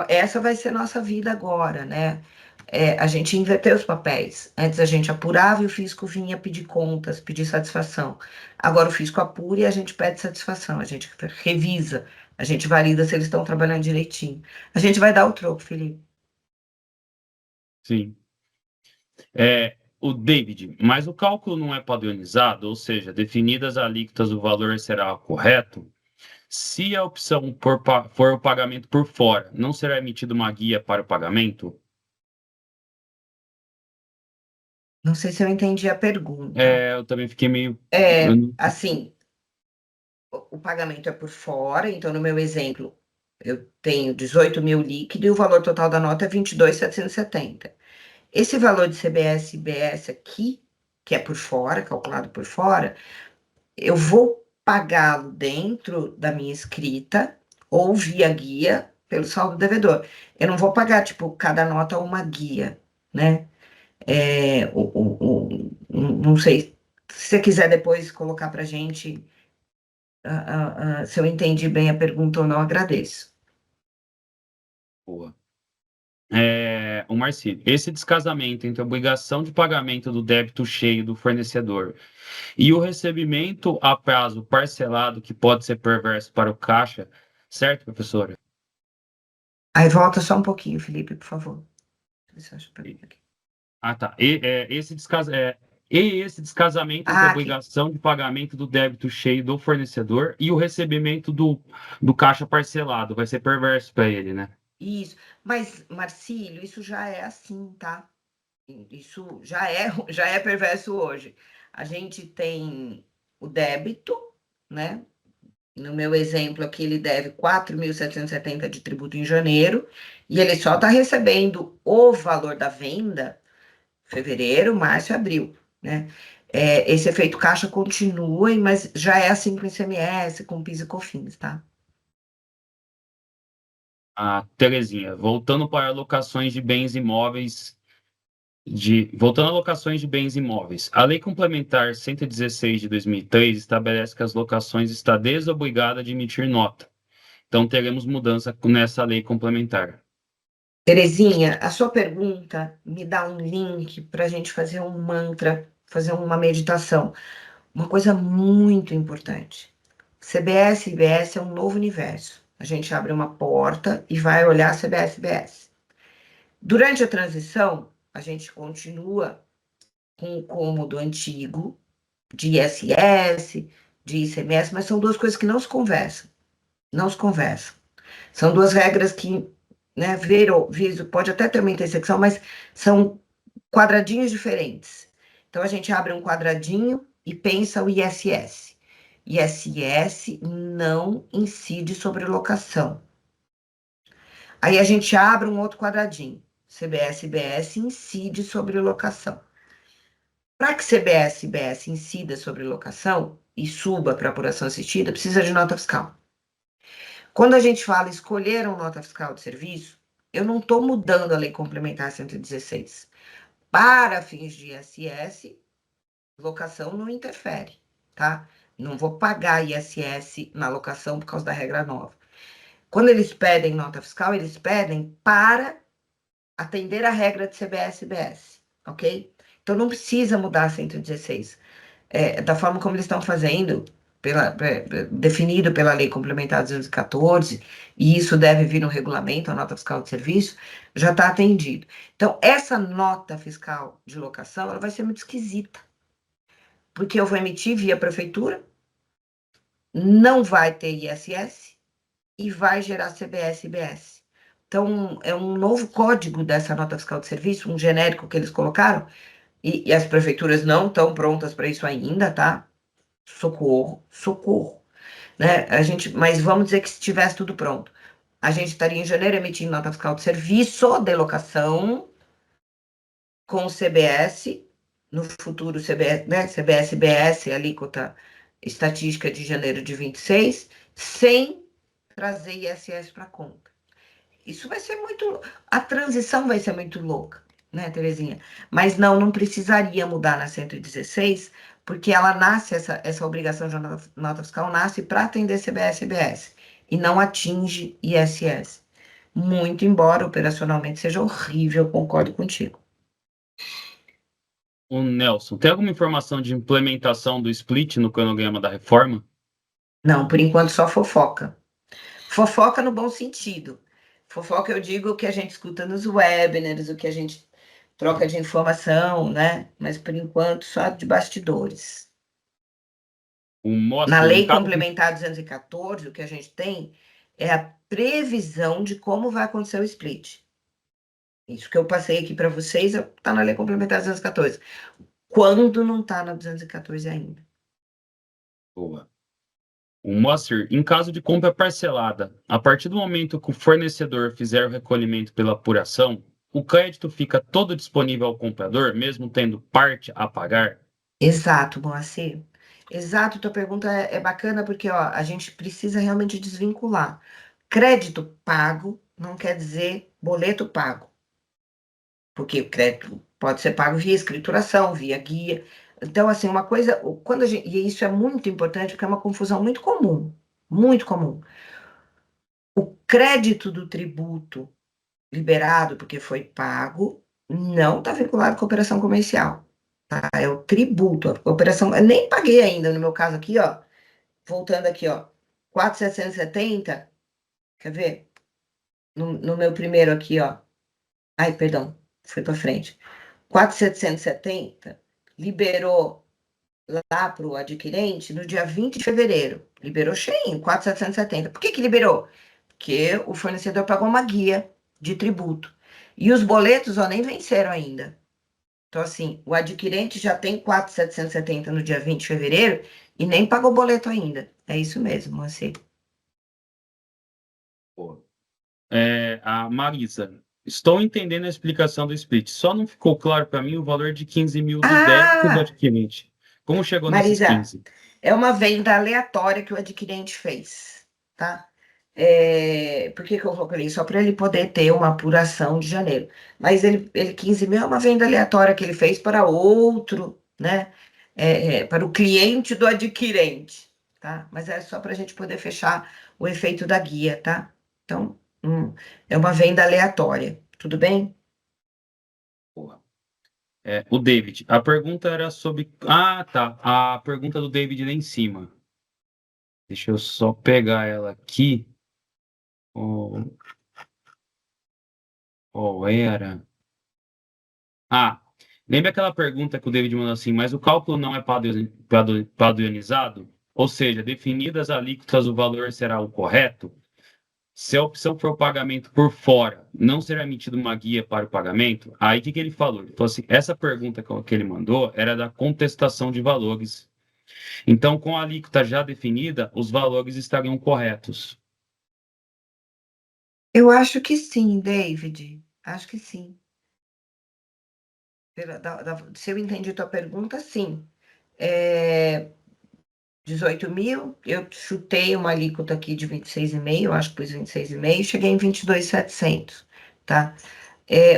Essa vai ser nossa vida agora, né? A gente inverteu os papéis. Antes a gente apurava e o fisco vinha pedir contas, pedir satisfação. Agora o fisco apura e a gente pede satisfação, a gente revisa, a gente valida se eles estão trabalhando direitinho. A gente vai dar o troco, Felipe. Sim. O David, mas o cálculo não é padronizado, ou seja, definidas as alíquotas, o valor será correto? Se a opção for o pagamento por fora, não será emitida uma guia para o pagamento? Não sei se eu entendi a pergunta. Eu também fiquei meio. Assim, o pagamento é por fora, então no meu exemplo, eu tenho 18 mil líquido e o valor total da nota é 22.770. Esse valor de CBS e IBS aqui, que é por fora, calculado por fora, eu vou pagá-lo dentro da minha escrita ou via guia pelo saldo devedor. Eu não vou pagar, tipo, cada nota uma guia, né? Não sei, se você quiser depois colocar para gente, se eu entendi bem a pergunta ou não, agradeço. Boa. O Marcílio, esse descasamento entre a obrigação de pagamento do débito cheio do fornecedor e o recebimento a prazo parcelado, que pode ser perverso para o caixa, certo, professora? Aí volta só um pouquinho, Felipe, por favor. Deixa eu achar a pergunta aqui. Ah, tá. E esse descasamento entre a Ah, aqui. obrigação de pagamento do débito cheio do fornecedor e o recebimento do caixa parcelado vai ser perverso para ele, né? Isso. Mas, Marcílio, isso já é assim, tá? Isso já é perverso hoje. A gente tem o débito, né? No meu exemplo aqui, ele deve 4.770 de tributo em janeiro, e ele só está recebendo o valor da venda fevereiro, março e abril, né? Esse efeito caixa continua, mas já é assim com ICMS, com PIS e COFINS, tá? A Terezinha, voltando a locações de bens imóveis. A Lei Complementar 116 de 2003 estabelece que as locações está desobrigada de emitir nota. Então teremos mudança nessa lei complementar. Terezinha, a sua pergunta me dá um link para a gente fazer um mantra, fazer uma meditação. Uma coisa muito importante. CBS e IBS é um novo universo. A gente abre uma porta e vai olhar CBS e IBS. Durante a transição, a gente continua com o cômodo antigo de ISS, de ICMS, mas são duas coisas que não se conversam. Não se conversam. São duas regras que, né, viso, pode até ter uma intersecção, mas são quadradinhos diferentes. Então a gente abre um quadradinho e pensa o ISS. ISS não incide sobre locação. Aí a gente abre um outro quadradinho. CBS e IBS incide sobre locação. Para que CBS e IBS incida sobre locação e suba para apuração assistida, precisa de nota fiscal. Quando a gente fala escolher uma nota fiscal de serviço, eu não estou mudando a Lei Complementar 116. Para fins de ISS, locação não interfere, tá? Não vou pagar ISS na locação por causa da regra nova. Quando eles pedem nota fiscal, eles pedem para atender a regra de CBS e IBS, ok? Então não precisa mudar a 116. Da forma como eles estão fazendo, definido pela Lei Complementar 214, e isso deve vir no regulamento, a nota fiscal de serviço, já está atendido. Então, essa nota fiscal de locação, ela vai ser muito esquisita, porque eu vou emitir via prefeitura, não vai ter ISS e vai gerar CBS e IBS. Então, é um novo código dessa nota fiscal de serviço, um genérico que eles colocaram, e as prefeituras não estão prontas para isso ainda, tá? Socorro, socorro, né? Mas vamos dizer que se tivesse tudo pronto, a gente estaria em janeiro emitindo nota fiscal de serviço de locação com o CBS, no futuro CBS, né? CBS BS, alíquota estatística de janeiro de 26, sem trazer ISS para conta. Isso vai ser muito. A transição vai ser muito louca, né, Terezinha? Mas não precisaria mudar na 116, porque ela nasce, essa obrigação de nota fiscal nasce para atender CBS e IBS e não atinge ISS. Muito embora operacionalmente seja horrível, concordo contigo. O Nelson, tem alguma informação de implementação do split no cronograma da reforma? Não, por enquanto só fofoca. Fofoca no bom sentido. Fofoca, eu digo o que a gente escuta nos webinars, o que a gente troca de informação, né? Mas por enquanto só de bastidores. O Na Moster, em Lei caso de Complementar 214, o que a gente tem é a previsão de como vai acontecer o split. Isso que eu passei aqui para vocês está na Lei Complementar 214. Quando não está na 214 ainda? Boa. O Moster, em caso de compra parcelada, a partir do momento que o fornecedor fizer o recolhimento pela apuração, o crédito fica todo disponível ao comprador, mesmo tendo parte a pagar? Exato, Moacir. Exato, tua pergunta é bacana porque ó, a gente precisa realmente desvincular. Crédito pago não quer dizer boleto pago, porque o crédito pode ser pago via escrituração, via guia. Então, assim, uma coisa, quando e isso é muito importante porque é uma confusão muito comum, muito comum. O crédito do tributo liberado porque foi pago não está vinculado com a operação comercial. É o tributo, a operação. Eu nem paguei ainda, no meu caso aqui, ó. Voltando aqui, ó. 4.770, quer ver? no meu primeiro aqui, ó. Ai, perdão, foi para frente. 4.770 liberou lá para o adquirente no dia 20 de fevereiro. Liberou cheinho, 4.770. Por que liberou? Porque o fornecedor pagou uma guia de tributo. E os boletos, ó, nem venceram ainda. Então, assim, o adquirente já tem 4.770 no dia 20 de fevereiro e nem pagou boleto ainda. É isso mesmo, Moacir. Pô. A Marisa, estou entendendo a explicação do split. Só não ficou claro para mim o valor de 15 mil do débito do Ah, adquirente. Como chegou nesses Marisa, 15? é uma venda aleatória que o adquirente fez, tá? Por que que eu coloquei? Só para ele poder ter uma apuração de janeiro. Mas ele 15 mil é uma venda aleatória que ele fez para outro, né? Para o cliente do adquirente, tá? Mas é só para a gente poder fechar o efeito da guia, tá? Então, é uma venda aleatória, tudo bem? Porra. O David, a pergunta era sobre. Ah, tá. A pergunta do David lá em cima. Deixa eu só pegar ela aqui. Oh, era. Ah, lembra aquela pergunta que o David mandou assim, mas o cálculo não é padronizado? Ou seja, definidas as alíquotas, o valor será o correto? Se a opção for o pagamento por fora, não será emitida uma guia para o pagamento? Aí o que que ele falou? Ele falou assim, essa pergunta que ele mandou era da contestação de valores. Então, com a alíquota já definida, os valores estariam corretos. Eu acho que sim, David. Acho que sim. Se eu entendi tua pergunta, sim. É, 18 mil, eu chutei uma alíquota aqui de 26,5, acho que pus 26,5, cheguei em 22.700, tá?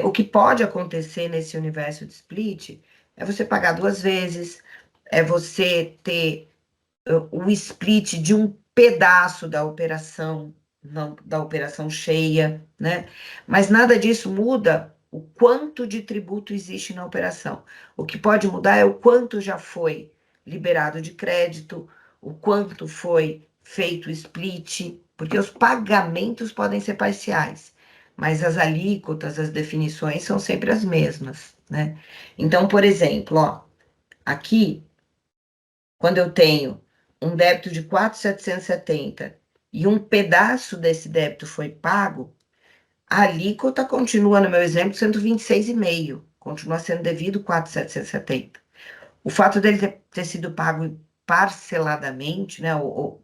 O que pode acontecer nesse universo de split é você pagar duas vezes, é você ter o split de um pedaço da operação, não da operação cheia, né? Mas nada disso muda o quanto de tributo existe na operação. O que pode mudar é o quanto já foi liberado de crédito, o quanto foi feito o split, porque os pagamentos podem ser parciais, mas as alíquotas, as definições são sempre as mesmas, né? Então, por exemplo, ó, aqui quando eu tenho um débito de 4.770 e um pedaço desse débito foi pago, a alíquota continua, no meu exemplo, sendo 26,5, continua sendo devido 4.770. O fato dele ter sido pago parceladamente, né,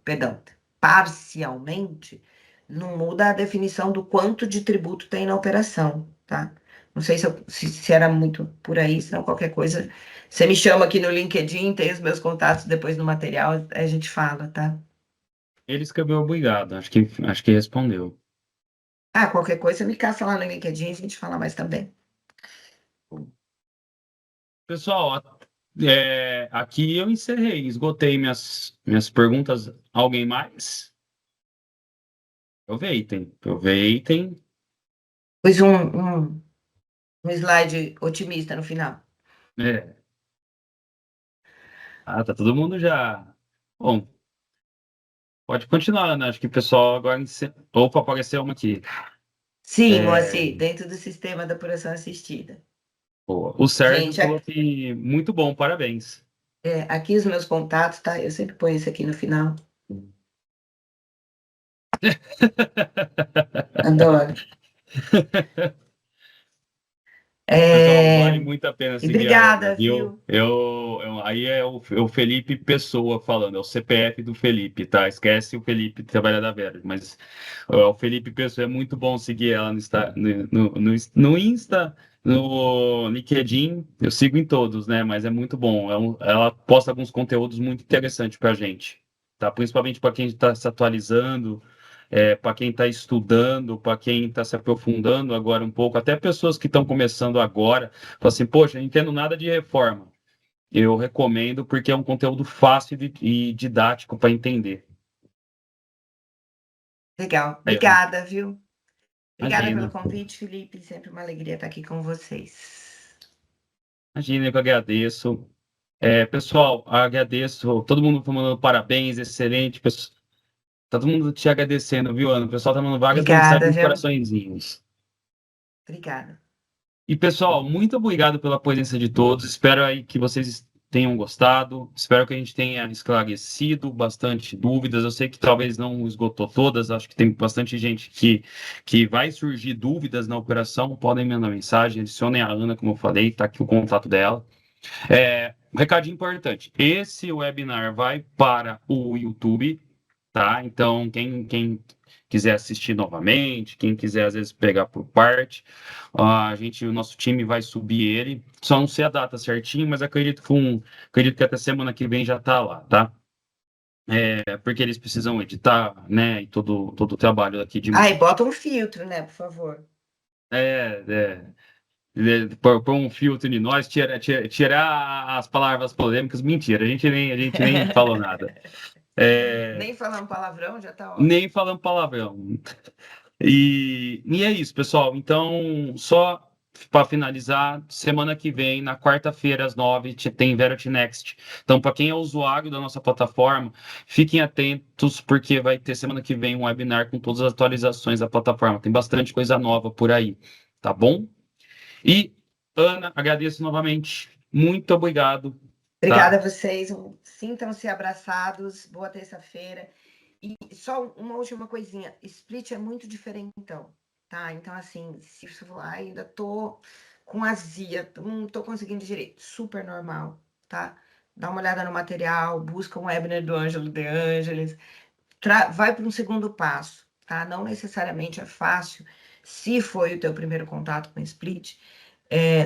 perdão, parcialmente, não muda a definição do quanto de tributo tem na operação, tá? Não sei se era muito por aí, senão qualquer coisa. Você me chama aqui no LinkedIn, tem os meus contatos depois no material, a gente fala, tá? Ele escreveu obrigado, acho que respondeu. Ah, qualquer coisa me caça lá no LinkedIn, a gente fala mais também. Pessoal, aqui eu encerrei, esgotei minhas perguntas. Alguém mais? Aproveitem, aproveitem. Pus um slide otimista no final. É, tá todo mundo já. Bom, pode continuar, né? Acho que o pessoal agora. Opa, apareceu uma aqui. Sim, É, Moacir, dentro do sistema da apuração assistida. boa. O Sérgio Gente, falou que muito bom, parabéns. aqui os meus contatos, tá? Eu sempre ponho isso aqui no final. Adoro. Pessoal, vale É, muito a pena E seguir a Ega, obrigada, viu? viu? Aí é o Felipe Pessoa falando, é o CPF do Felipe, tá? Esquece o Felipe trabalhar da Vera, mas o Felipe Pessoa é muito bom seguir ela no Insta, no LinkedIn, eu sigo em todos, né? Mas é muito bom. Ela posta alguns conteúdos muito interessantes pra gente, tá? Principalmente para quem está se atualizando, para quem está estudando, para quem está se aprofundando agora um pouco, até pessoas que estão começando agora, falam assim, poxa, eu não entendo nada de reforma. Eu recomendo porque é um conteúdo fácil e didático para entender. Legal. Aí, ó, Obrigada, viu? Obrigada pelo imagina, convite, Felipe. Sempre uma alegria estar aqui com vocês. imagina, eu que agradeço. Pessoal, agradeço. Todo mundo tá mandando parabéns, excelente. Tá todo mundo te agradecendo, viu, Ana? O pessoal tá mandando várias Obrigada, mensagens de viu? coraçõezinhos. Obrigada. E, pessoal, muito obrigado pela presença de todos. Espero aí que vocês tenham gostado. Espero que a gente tenha esclarecido bastante dúvidas. Eu sei que talvez não esgotou todas. Acho que tem bastante gente que vai surgir dúvidas na operação. Podem me mandar mensagem, adicionem a Ana, como eu falei, está aqui o contato dela. Um recadinho importante. Esse webinar vai para o YouTube, tá? Então, quem quiser assistir novamente, quem quiser às vezes pegar por parte, o nosso time vai subir ele. Só não sei a data certinho, mas acredito que até semana que vem já está lá, tá? Porque eles precisam editar, né? E todo o trabalho aqui de Ai, marketing. bota um filtro, né, por favor. É, é. Pôr um filtro de nós, tirar as palavras polêmicas, mentira, a gente nem falou nada. É, Nem falando palavrão, já tá nem ótimo. falando palavrão. E é isso, pessoal. Então, só para finalizar, semana que vem, na quarta-feira, às 9, tem Verity Next. Então, para quem é usuário da nossa plataforma, fiquem atentos, porque vai ter semana que vem um webinar com todas as atualizações da plataforma. Tem bastante coisa nova por aí, tá bom? E, Ana, agradeço novamente. Muito obrigado, Obrigada tá? a vocês. Sintam-se abraçados. Boa terça-feira. E só uma última coisinha. Split é muito diferentão, tá? Então, assim, se você falar, ainda tô com azia, não tô conseguindo digerir, super normal, tá? Dá uma olhada no material, busca um webinar do Ângelo De Ângeles, vai para um segundo passo, tá? Não necessariamente é fácil. Se foi o teu primeiro contato com Split,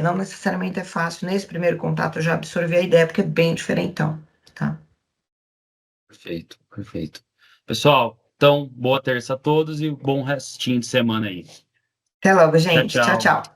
não necessariamente é fácil. Nesse primeiro contato eu já absorvi a ideia, porque é bem diferentão, tá? Perfeito, perfeito. Pessoal, então, boa terça a todos e bom restinho de semana aí. Até logo, Tchau, gente. Tchau, tchau. tchau.